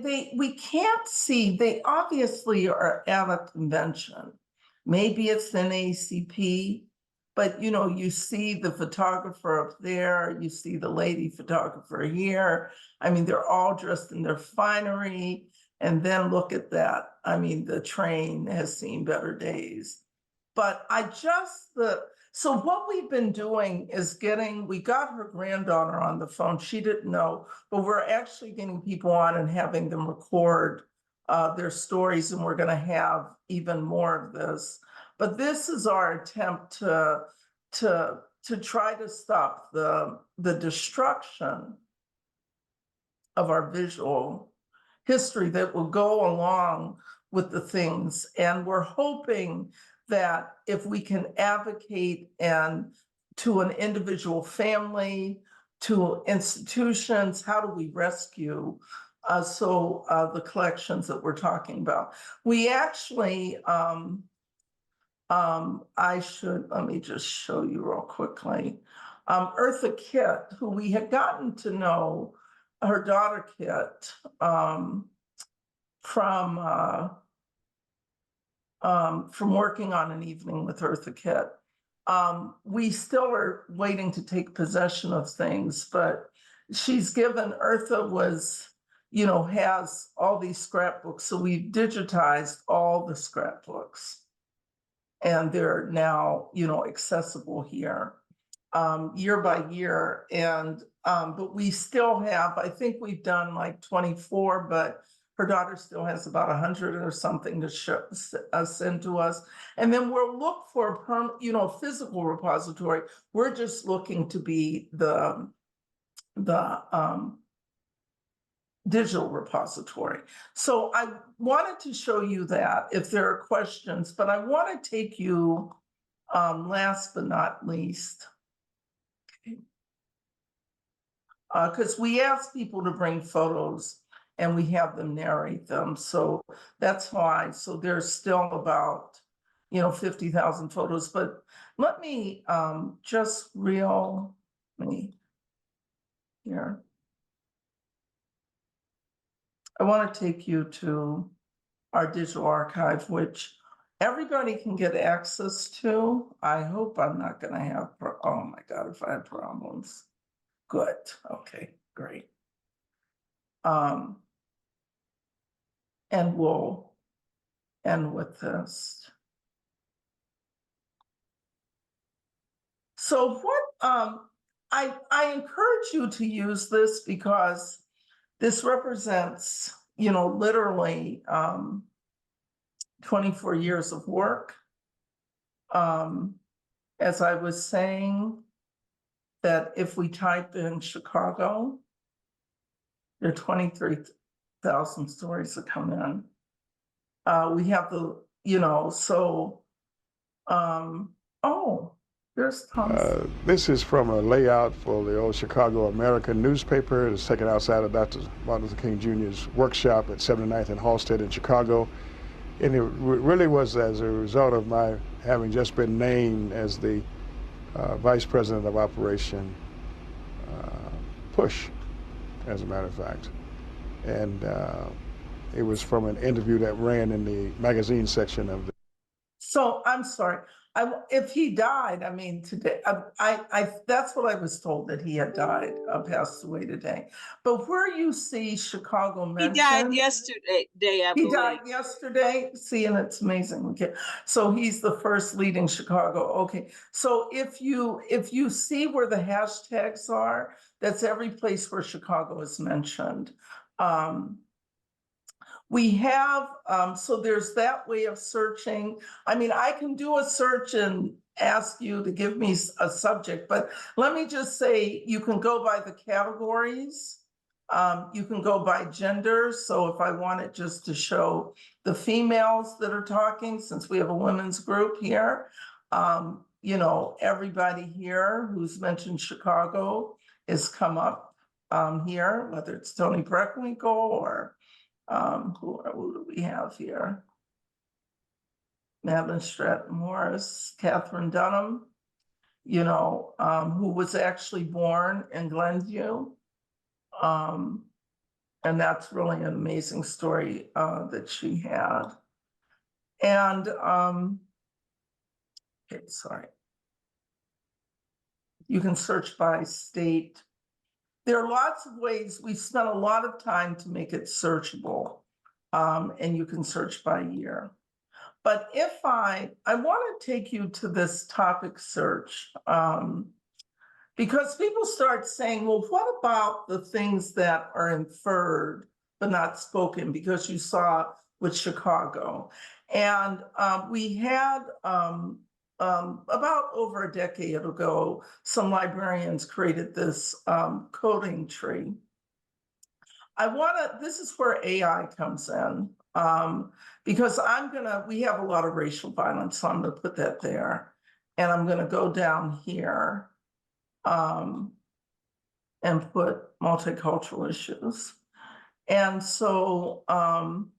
We can't see, they obviously are at a convention. Maybe it's an ACP, but you see the photographer up there, you see the lady photographer here. They're all dressed in their finery. And then look at that. The train has seen better days. But so what we've been doing is we got her granddaughter on the phone. She didn't know, but we're actually getting people on and having them record their stories, and we're going to have even more of this. But this is our attempt to try to stop the destruction of our visual history that will go along with the things. And we're hoping that if we can advocate and to an individual family, to institutions. How do we rescue? The collections that we're talking about. We actually, let me just show you real quickly. Eartha Kitt, who we had gotten to know, her daughter Kit, from working on An Evening with Eartha Kitt. We still are waiting to take possession of things, but Eartha was, has all these scrapbooks. So we've digitized all the scrapbooks and they're now, accessible here, year by year. And, but we still have, I think we've done like 24, but her daughter still has about 100 or something to send to us. And then we'll look for a physical repository. We're just looking to be the digital repository. So I wanted to show you that if there are questions, but I want to take you last but not least, because we ask people to bring photos and we have them narrate them. So that's why. So there's still about, 50,000 photos, but let me just reel me here. I want to take you to our digital archive, which everybody can get access to. I hope I'm not going to have, oh my God, if I have problems. Good. Okay, great. And we'll end with this. So what, I encourage you to use this because this represents, literally 24 years of work. As I was saying, that if we type in Chicago, there are 23,000 stories that come in. We have the, oh, there's Thomas. This is from a layout for the old Chicago American newspaper. It's taken outside of Dr. Martin Luther King Jr.'s workshop at 79th and Halsted in Chicago. And it really was as a result of my having just been named as the Vice President of Operation Push, as a matter of fact. And it was from an interview that ran in the magazine section of the. So I'm sorry. If he died, I mean, today, that's what I was told, that he had died, passed away today. But where you see Chicago mentioned. He died yesterday, I believe. He died yesterday. See, and it's amazing. Okay, so he's the first leading Chicago. Okay, so if you see where the hashtags are, that's every place where Chicago is mentioned. We have, so there's that way of searching. I mean, I can do a search and ask you to give me a subject, but let me just say, you can go by the categories. You can go by gender. So if I wanted just to show the females that are talking, since we have a women's group here, everybody here who's mentioned Chicago has come up here, whether it's Tony Breckwinkle or who do we have here? Madeline Stratton Morris, Catherine Dunham, who was actually born in Glenview. And that's really an amazing story that she had. And, okay, sorry. You can search by state. There are lots of ways. We spent a lot of time to make it searchable, and you can search by year. But if I want to take you to this topic search, because people start saying, well, what about the things that are inferred but not spoken? Because you saw with Chicago. And we had, about over a decade ago, some librarians created this coding tree. This is where AI comes in, because we have a lot of racial violence, so I'm gonna put that there. and I'm gonna go down here and put multicultural issues. And so I'm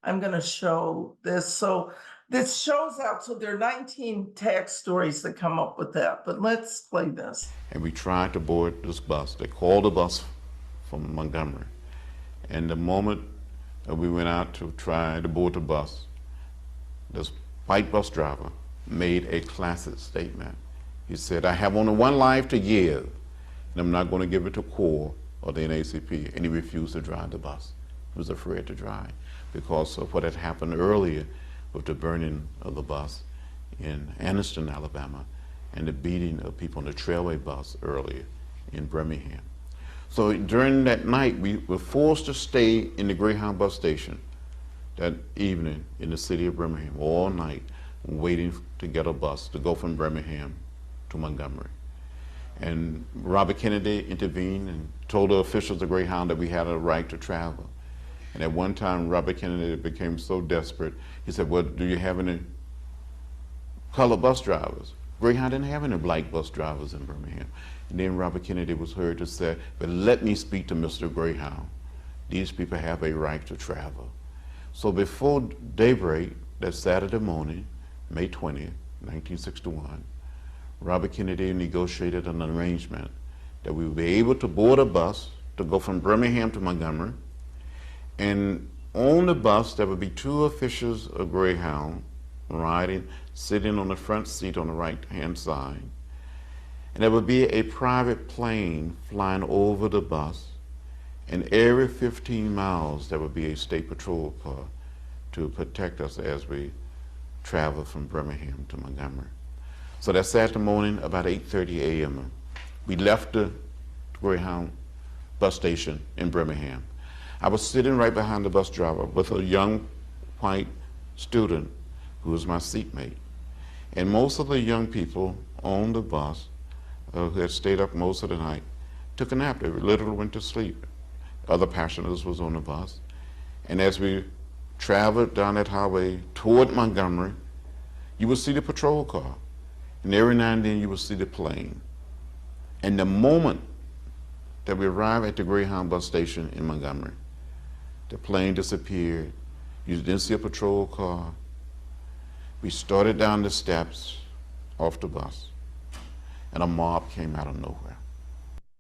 gonna show this. So this shows out, so there are 19 tag stories that come up with that, but let's play this. And we tried to board this bus. They called the bus from Montgomery. And the moment that we went out to try to board the bus, this white bus driver made a classic statement. He said, I have only one life to give, and I'm not going to give it to CORE or the NAACP. And he refused to drive the bus. He was afraid to drive because of what had happened earlier with the burning of the bus in Anniston, Alabama, and the beating of people on the Trailway bus earlier in Birmingham. So during that night, we were forced to stay in the Greyhound bus station that evening in the city of Birmingham all night, waiting to get a bus to go from Birmingham to Montgomery. And Robert Kennedy intervened and told the officials of Greyhound that we had a right to travel. And at one time, Robert Kennedy became so desperate, he said, well, do you have any colored bus drivers? Greyhound didn't have any black bus drivers in Birmingham. And then Robert Kennedy was heard to say, but let me speak to Mr. Greyhound. These people have a right to travel. So before daybreak that Saturday morning, May 20th, 1961, Robert Kennedy negotiated an arrangement that we would be able to board a bus to go from Birmingham to Montgomery. And on the bus, there would be two officials of Greyhound riding, sitting on the front seat on the right-hand side. And there would be a private plane flying over the bus. And every 15 miles, there would be a state patrol car to protect us as we travel from Birmingham to Montgomery. So that Saturday morning, about 8:30 a.m., we left the Greyhound bus station in Birmingham. I was sitting right behind the bus driver with a young white student who was my seatmate. And most of the young people on the bus who had stayed up most of the night took a nap. They literally went to sleep. Other passengers was on the bus. And as we traveled down that highway toward Montgomery, you would see the patrol car. And every now and then you would see the plane. And the moment that we arrived at the Greyhound bus station in Montgomery, the plane disappeared. You didn't see a patrol car. We started down the steps off the bus, and a mob came out of nowhere.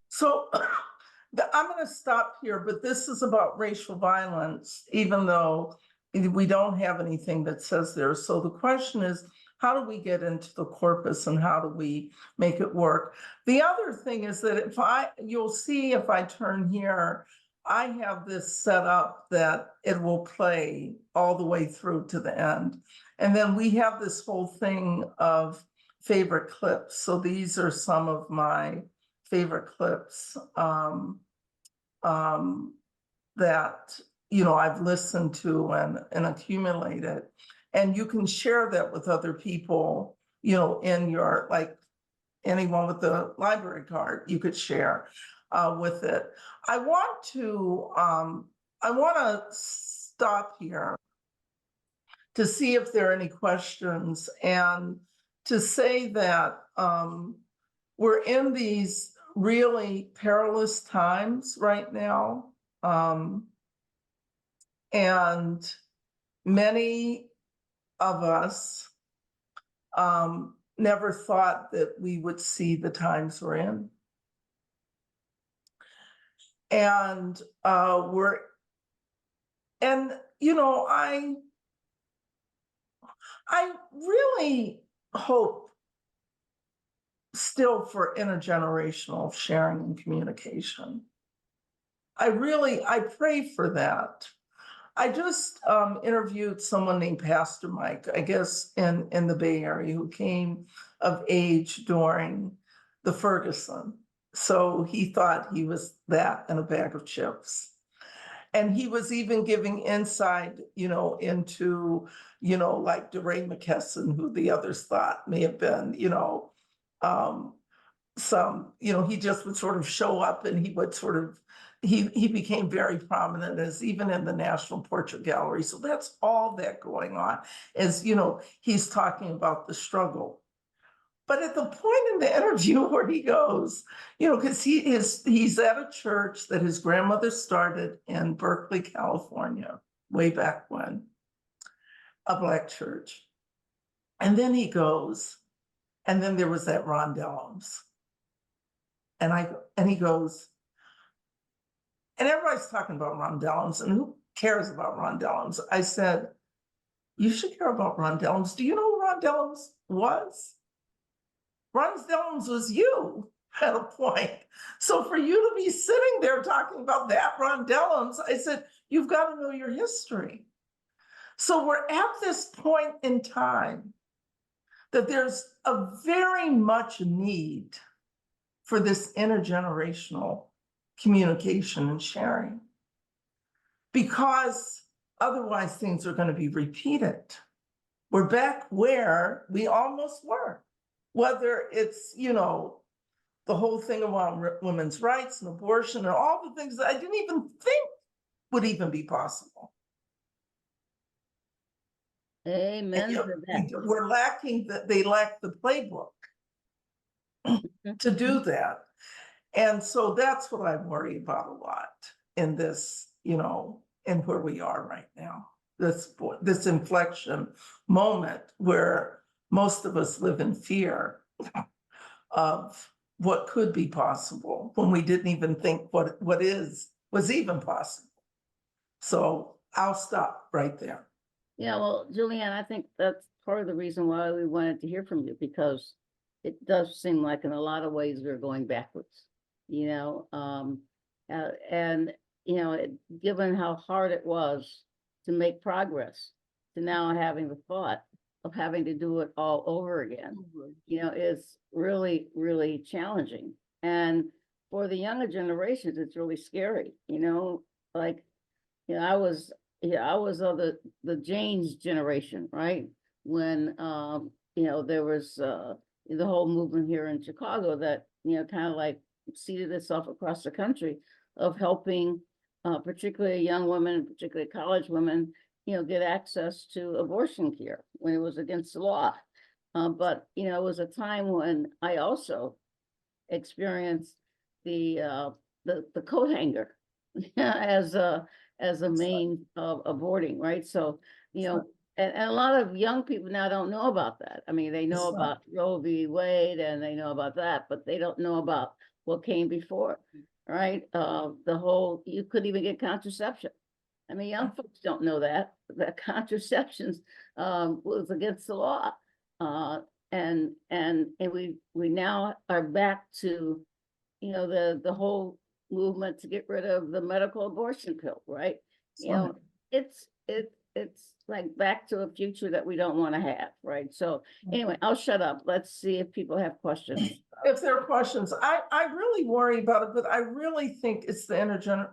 So I'm going to stop here, but this is about racial violence, even though we don't have anything that says there. So the question is, how do we get into the corpus and how do we make it work? The other thing is that you'll see if I turn here, I have this set up that it will play all the way through to the end. And then we have this whole thing of favorite clips. So these are some of my favorite clips that, I've listened to and accumulated. And you can share that with other people, in your, like anyone with the library card, you could share with it. I want to stop here to see if there are any questions and to say that we're in these really perilous times right now. And many of us never thought that we would see the times we're in. And I really hope still for intergenerational sharing and communication. I pray for that. I just interviewed someone named Pastor Mike, I guess in the Bay Area, who came of age during the Ferguson. So he thought he was that in a bag of chips. And he was even giving insight, into, like DeRay McKesson, who the others thought may have been, he just would sort of show up and he would sort of, he became very prominent as even in the National Portrait Gallery. So that's all that going on is, he's talking about the struggle. But at the point in the interview where he goes, you know, because he's at a church that his grandmother started in Berkeley, California, way back when, a Black church. And then he goes, and then there was that Rondellums. And he goes, and everybody's talking about Rondellums, and who cares about Rondellums? I said, you should care about Rondellums. Do you know who Rondellums was? Rondellums was you at a point. So for you to be sitting there talking about that Rondellums, I said, you've got to know your history. So we're at this point in time that there's a very much need for this intergenerational communication and sharing, because otherwise things are going to be repeated. We're back where we almost were, whether it's, you know, the whole thing around women's rights and abortion and all the things that I didn't even think would even be possible. Amen to that. We're lacking they lack the playbook to do that. And so that's what I worry about a lot in this, you know, in where we are right now, this inflection moment where most of us live in fear of what could be possible when we didn't even think what was even possible. So I'll stop right there. Yeah, well, Julianne, I think that's part of the reason why we wanted to hear from you, because it does seem like in a lot of ways we're going backwards, you know, and, you know, given how hard it was to make progress, to now having the thought of having to do it all over again, you know, is really, really challenging. And for the younger generations, it's really scary, you know, like, you know, I was of the Jane's generation, right? When, you know, there was the whole movement here in Chicago that, you know, kind of like seeded itself across the country of helping particularly young women, particularly college women, you know, get access to abortion care when it was against the law. But, you know, it was a time when I also experienced the coat hanger as a main of aborting, right? So, you know, and a lot of young people now don't know about that. I mean, they know about Roe v. Wade and they know about that, but they don't know about what came before, right? The whole, you couldn't even get contraception. I mean, young folks don't know that contraceptions was against the law. And we now are back to, you know, the whole movement to get rid of the medical abortion pill, right? You know, it's like back to a future that we don't want to have, right? So anyway, I'll shut up. Let's see if people have questions. If there are questions, I really worry about it, but I really think it's the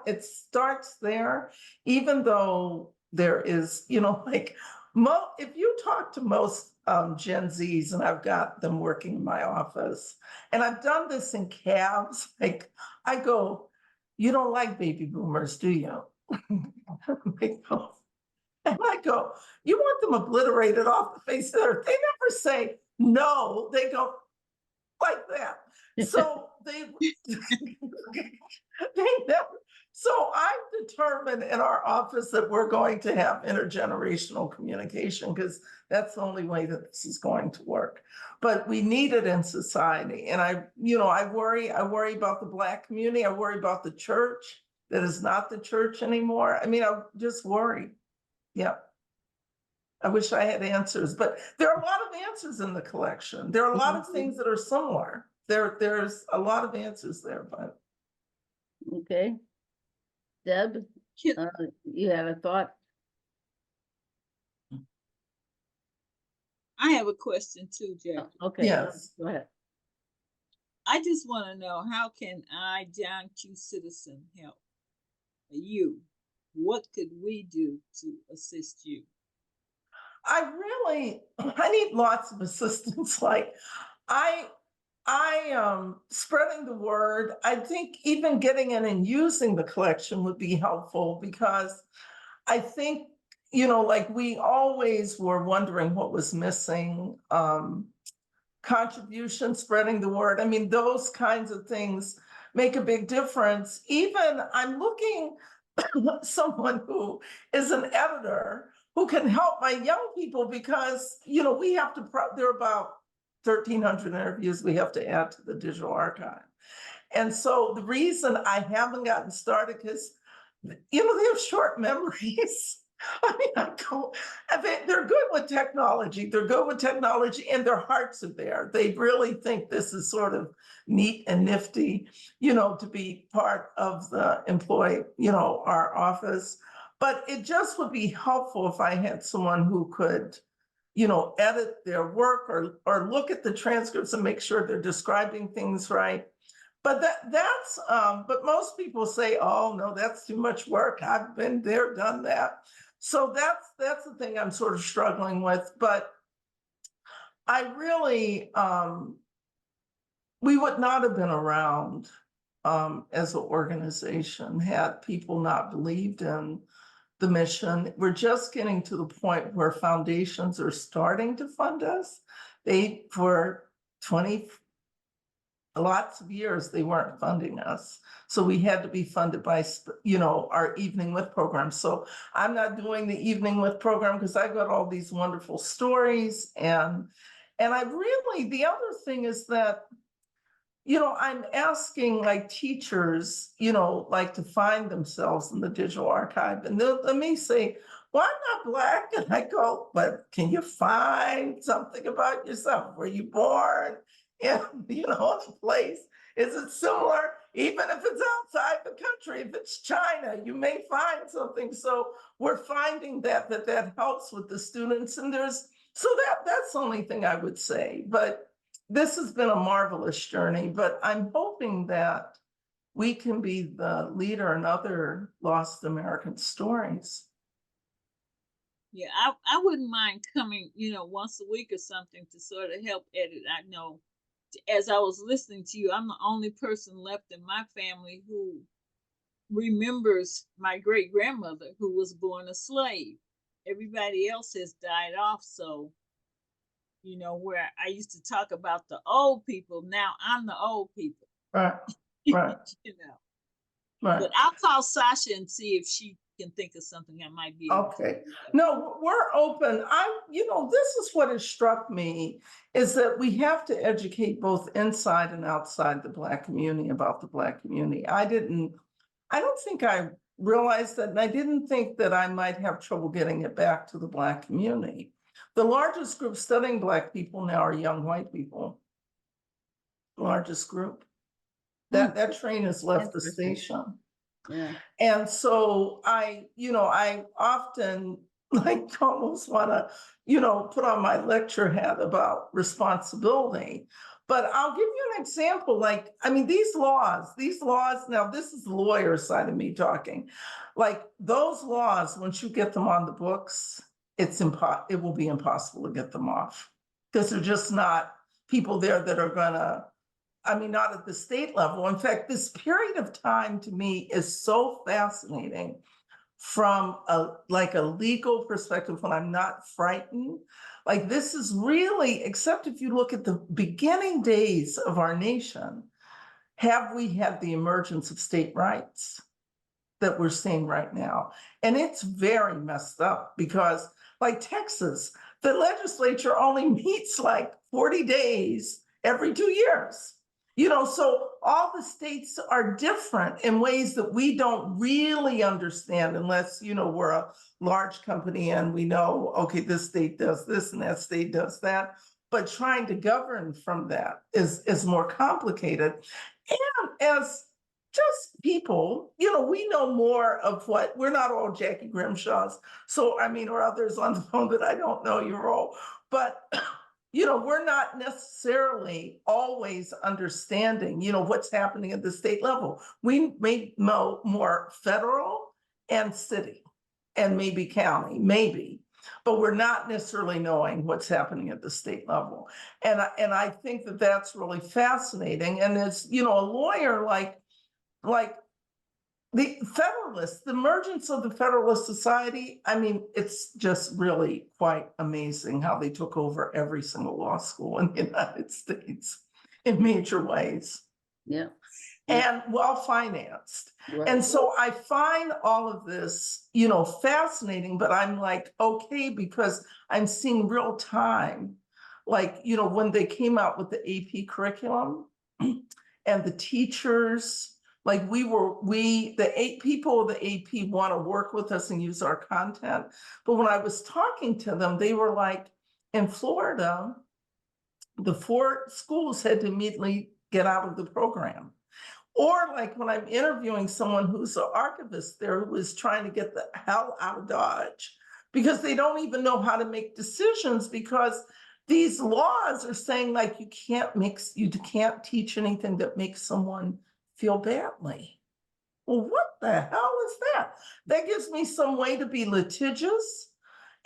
it starts there, even though there is, you know, like if you talk to most Gen Zs, and I've got them working in my office, and I've done this in cabs, like I go, you don't like baby boomers, do you? And I go, you want them obliterated off the face of the earth. They never say no, they go like that. So they never. So I've determined in our office that we're going to have intergenerational communication, because that's the only way that this is going to work. But we need it in society. And I worry about the Black community. I worry about the church that is not the church anymore. I mean, I just worry. Yeah. I wish I had answers, but there are a lot of answers in the collection. There are a lot of things that are similar. There's a lot of answers there, but. Okay. Deb, you have a thought? I have a question too, Jackie. Okay. Yes. Go ahead. I just want to know, how can I, John Q. Citizen, help you? What could we do to assist you? I need lots of assistance. Like I spreading the word. I think even getting in and using the collection would be helpful, because I think, you know, like we always were wondering what was missing. contribution, spreading the word. I mean, those kinds of things make a big difference. Even I'm looking someone who is an editor who can help my young people because, you know, we have to, there are about 1,300 interviews we have to add to the digital archive. And so the reason I haven't gotten started, because, you know, they have short memories. I mean, they're good with technology. They're good with technology and their hearts are there. They really think this is sort of neat and nifty, you know, to be part of the employee, you know, our office. But it just would be helpful if I had someone who could, you know, edit their work or look at the transcripts and make sure they're describing things right. But but most people say, oh no, that's too much work. I've been there, done that. So that's the thing I'm sort of struggling with. But I really, we would not have been around as an organization had people not believed in the mission. We're just getting to the point where foundations are starting to fund us. For lots of years, they weren't funding us. So we had to be funded by, you know, our Evening With program. So I'm not doing the Evening With program because I've got all these wonderful stories. And I really, the other thing is that, you know, I'm asking like teachers, you know, like to find themselves in the digital archive. And they may say, well, I'm not Black. And I go, but can you find something about yourself? Were you born in, you know, a place? Is it similar? Even if it's outside the country, if it's China, you may find something. So we're finding that helps with the students. And that's the only thing I would say. But this has been a marvelous journey, but I'm hoping that we can be the leader in other lost American stories. Yeah, I wouldn't mind coming, you know, once a week or something to sort of help edit. I know as I was listening to you, I'm the only person left in my family who remembers my great grandmother who was born a slave. Everybody else has died off. So, you know, where I used to talk about the old people, now I'm the old people. Right, right. You know, right. But I'll call Sasha and see if she can think of something I might be able to do. No, we're open. You know, this is what has struck me is that we have to educate both inside and outside the Black community about the Black community. I don't think I realized that, and I didn't think that I might have trouble getting it back to the Black community. The largest group studying Black people now are young white people. The largest group. That train has left the station. Yeah. And so I often like almost want to, you know, put on my lecture hat about responsibility. But I'll give you an example. Like, I mean, these laws, now this is the lawyer side of me talking. Like those laws, once you get them on the books, it will be impossible to get them off because they're just not people there that are gonna, I mean, not at the state level. In fact, this period of time to me is so fascinating from a legal perspective when I'm not frightened. Like this is really, except if you look at the beginning days of our nation, have we had the emergence of state rights that we're seeing right now? And it's very messed up because like Texas, the legislature only meets like 40 days every 2 years. You know, so all the states are different in ways that we don't really understand unless, you know, we're a large company and we know, okay, this state does this and that state does that. But trying to govern from that is more complicated. And as just people, you know, we know more of what, we're not all Jackie Grimshaws. So, I mean, or others on the phone that I don't know your role, but you know, we're not necessarily always understanding, you know, what's happening at the state level. We may know more federal and city and maybe county, maybe, but we're not necessarily knowing what's happening at the state level. And I think that that's really fascinating. And as, you know, a lawyer like the Federalists, the emergence of the Federalist Society, I mean, it's just really quite amazing how they took over every single law school in the United States in major ways. Yeah. And well financed. Right. And so I find all of this, you know, fascinating, but I'm like, okay, because I'm seeing real time, like, you know, when they came out with the AP curriculum and the teachers, like the 8 people of the AP want to work with us and use our content. But when I was talking to them, they were like, in Florida, the 4 schools had to immediately get out of the program. Or like when I'm interviewing someone who's an archivist there who is trying to get the hell out of Dodge because they don't even know how to make decisions because these laws are saying like you can't teach anything that makes someone feel badly. Well, what the hell is that? That gives me some way to be litigious.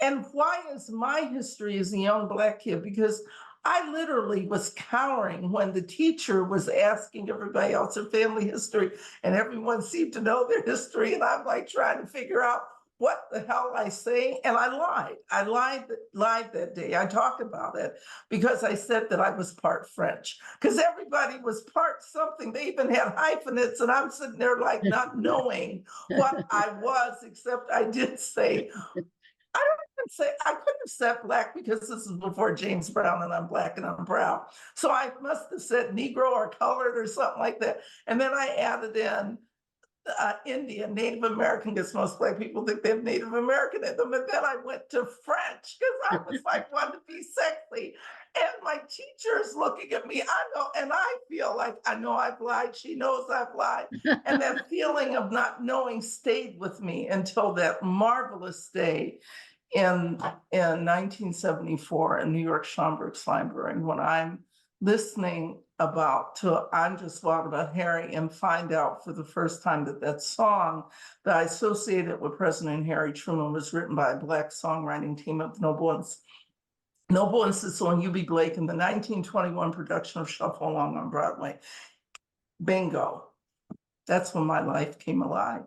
And why is my history as a young Black kid? Because I literally was cowering when the teacher was asking everybody else their family history, and everyone seemed to know their history. And I'm like trying to figure out what the hell I say. And I lied. I lied that day. I talked about it because I said that I was part French because everybody was part something. They even had hyphenates, and I'm sitting there like not knowing what I was, except I did say, I couldn't have said Black because this is before James Brown and I'm Black and I'm proud. So I must have said Negro or colored or something like that. And then I added in Indian, Native American, because most Black people think they have Native American in them. And then I went to French because I was like, wanted to be sexy. And my teacher is looking at me, I know, and I feel like I know I've lied. She knows I've lied. And that feeling of not knowing stayed with me until that marvelous day in 1974 in New York Schomburg's library when I'm listening I'm Just Wild About Harry and find out for the first time that song that I associated with President Harry Truman was written by a Black songwriting team of Noble and Cecil and U.B. Blake in the 1921 production of Shuffle Along on Broadway. Bingo. That's when my life came alive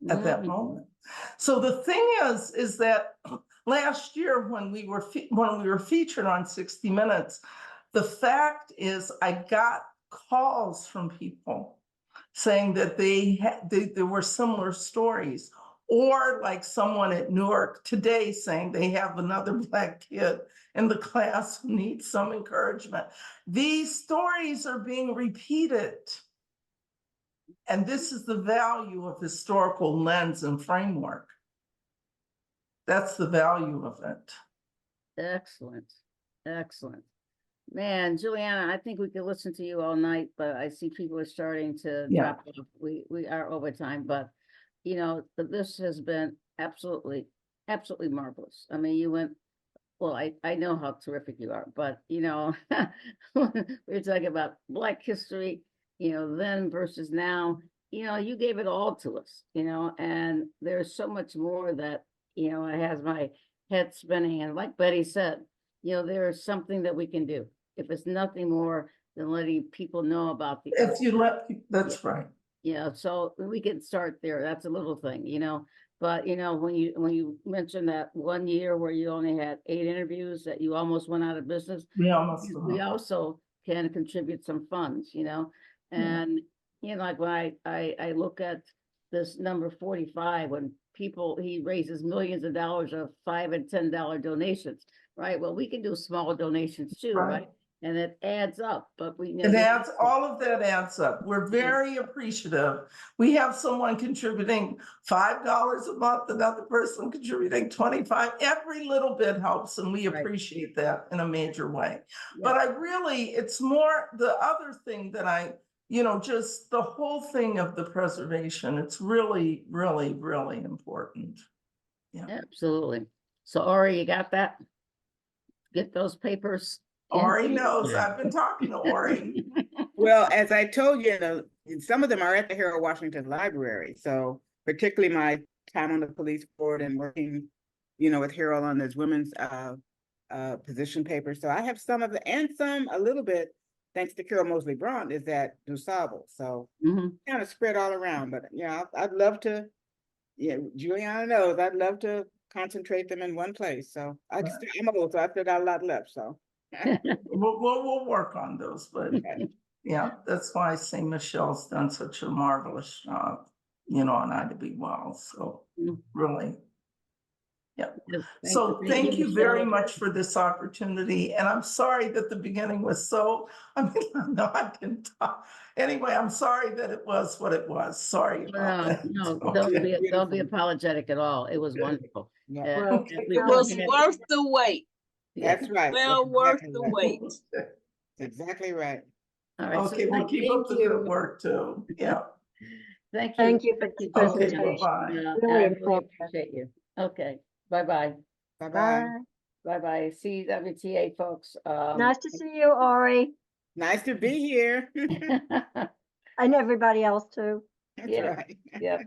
at that moment. So the thing is that last year when we were featured on 60 Minutes, the fact is I got calls from people saying that there were similar stories, or like someone at Newark today saying they have another Black kid in the class who needs some encouragement. These stories are being repeated. And this is the value of historical lens and framework. That's the value of it. Excellent. Excellent. Man, Julieanna, I think we could listen to you all night, but I see people are starting to drop off. We are over time, but you know, this has been absolutely marvelous. I mean, you went, well, I know how terrific you are, but you know, we're talking about Black history, you know, then versus now, you know, you gave it all to us, you know, and there's so much more that, you know, it has my head spinning. And like Betty said, you know, there is something that we can do. If it's nothing more than letting people know about the that's right. Yeah, so we can start there. That's a little thing, you know. But you know, when you mentioned that one year where you only had 8 interviews, that you almost went out of business, we also can contribute some funds, you know. And you know, like when I look at this number 45, when he raises millions of dollars of $5 and $10 donations, right? Well, we can do small donations too, right? And it adds up, but all of that adds up. We're very appreciative. We have someone contributing $5 a month, another person contributing 25. Every little bit helps, and we appreciate that in a major way. But it's more the other thing that you know, just the whole thing of the preservation. It's really, really, really important. Yeah, absolutely. So Ori, you got that? Get those papers. Ori knows. I've been talking to Ori. Well, as I told you, some of them are at the Harold Washington Library. So particularly my time on the police board and working, you know, with Harold on his women's position paper. So I have some of it and some a little bit thanks to Carol Mosley Braun, is at DuSable. So Mhm. kind of spread all around, but yeah, I'd love to, yeah, Juliana knows, I'd love to concentrate them in one place. So I'm old, so I still got a lot left, so. We'll work on those, but yeah, that's why I say Michelle's done such a marvelous job, on Ida B. Wells. So really, yeah. So thank you very much for this opportunity. And I'm sorry that the beginning was so, no, I can talk. Anyway, I'm sorry that it was what it was. Sorry about that. No, Okay. don't be apologetic at all. It was wonderful. Yeah. It was worth the wait. That's right. Well That's worth exactly the right. wait. That's exactly right. All right. Okay, well, keep up the good work too. Yeah. Thank you. Thank you for the Okay, presentation. bye-bye. I Really really informative. appreciate you. Okay, bye-bye. Bye-bye. Bye-bye. CWTA folks. Nice to see you, Ari, Nice to be here. and everybody else too. That's Yeah. right. Yep.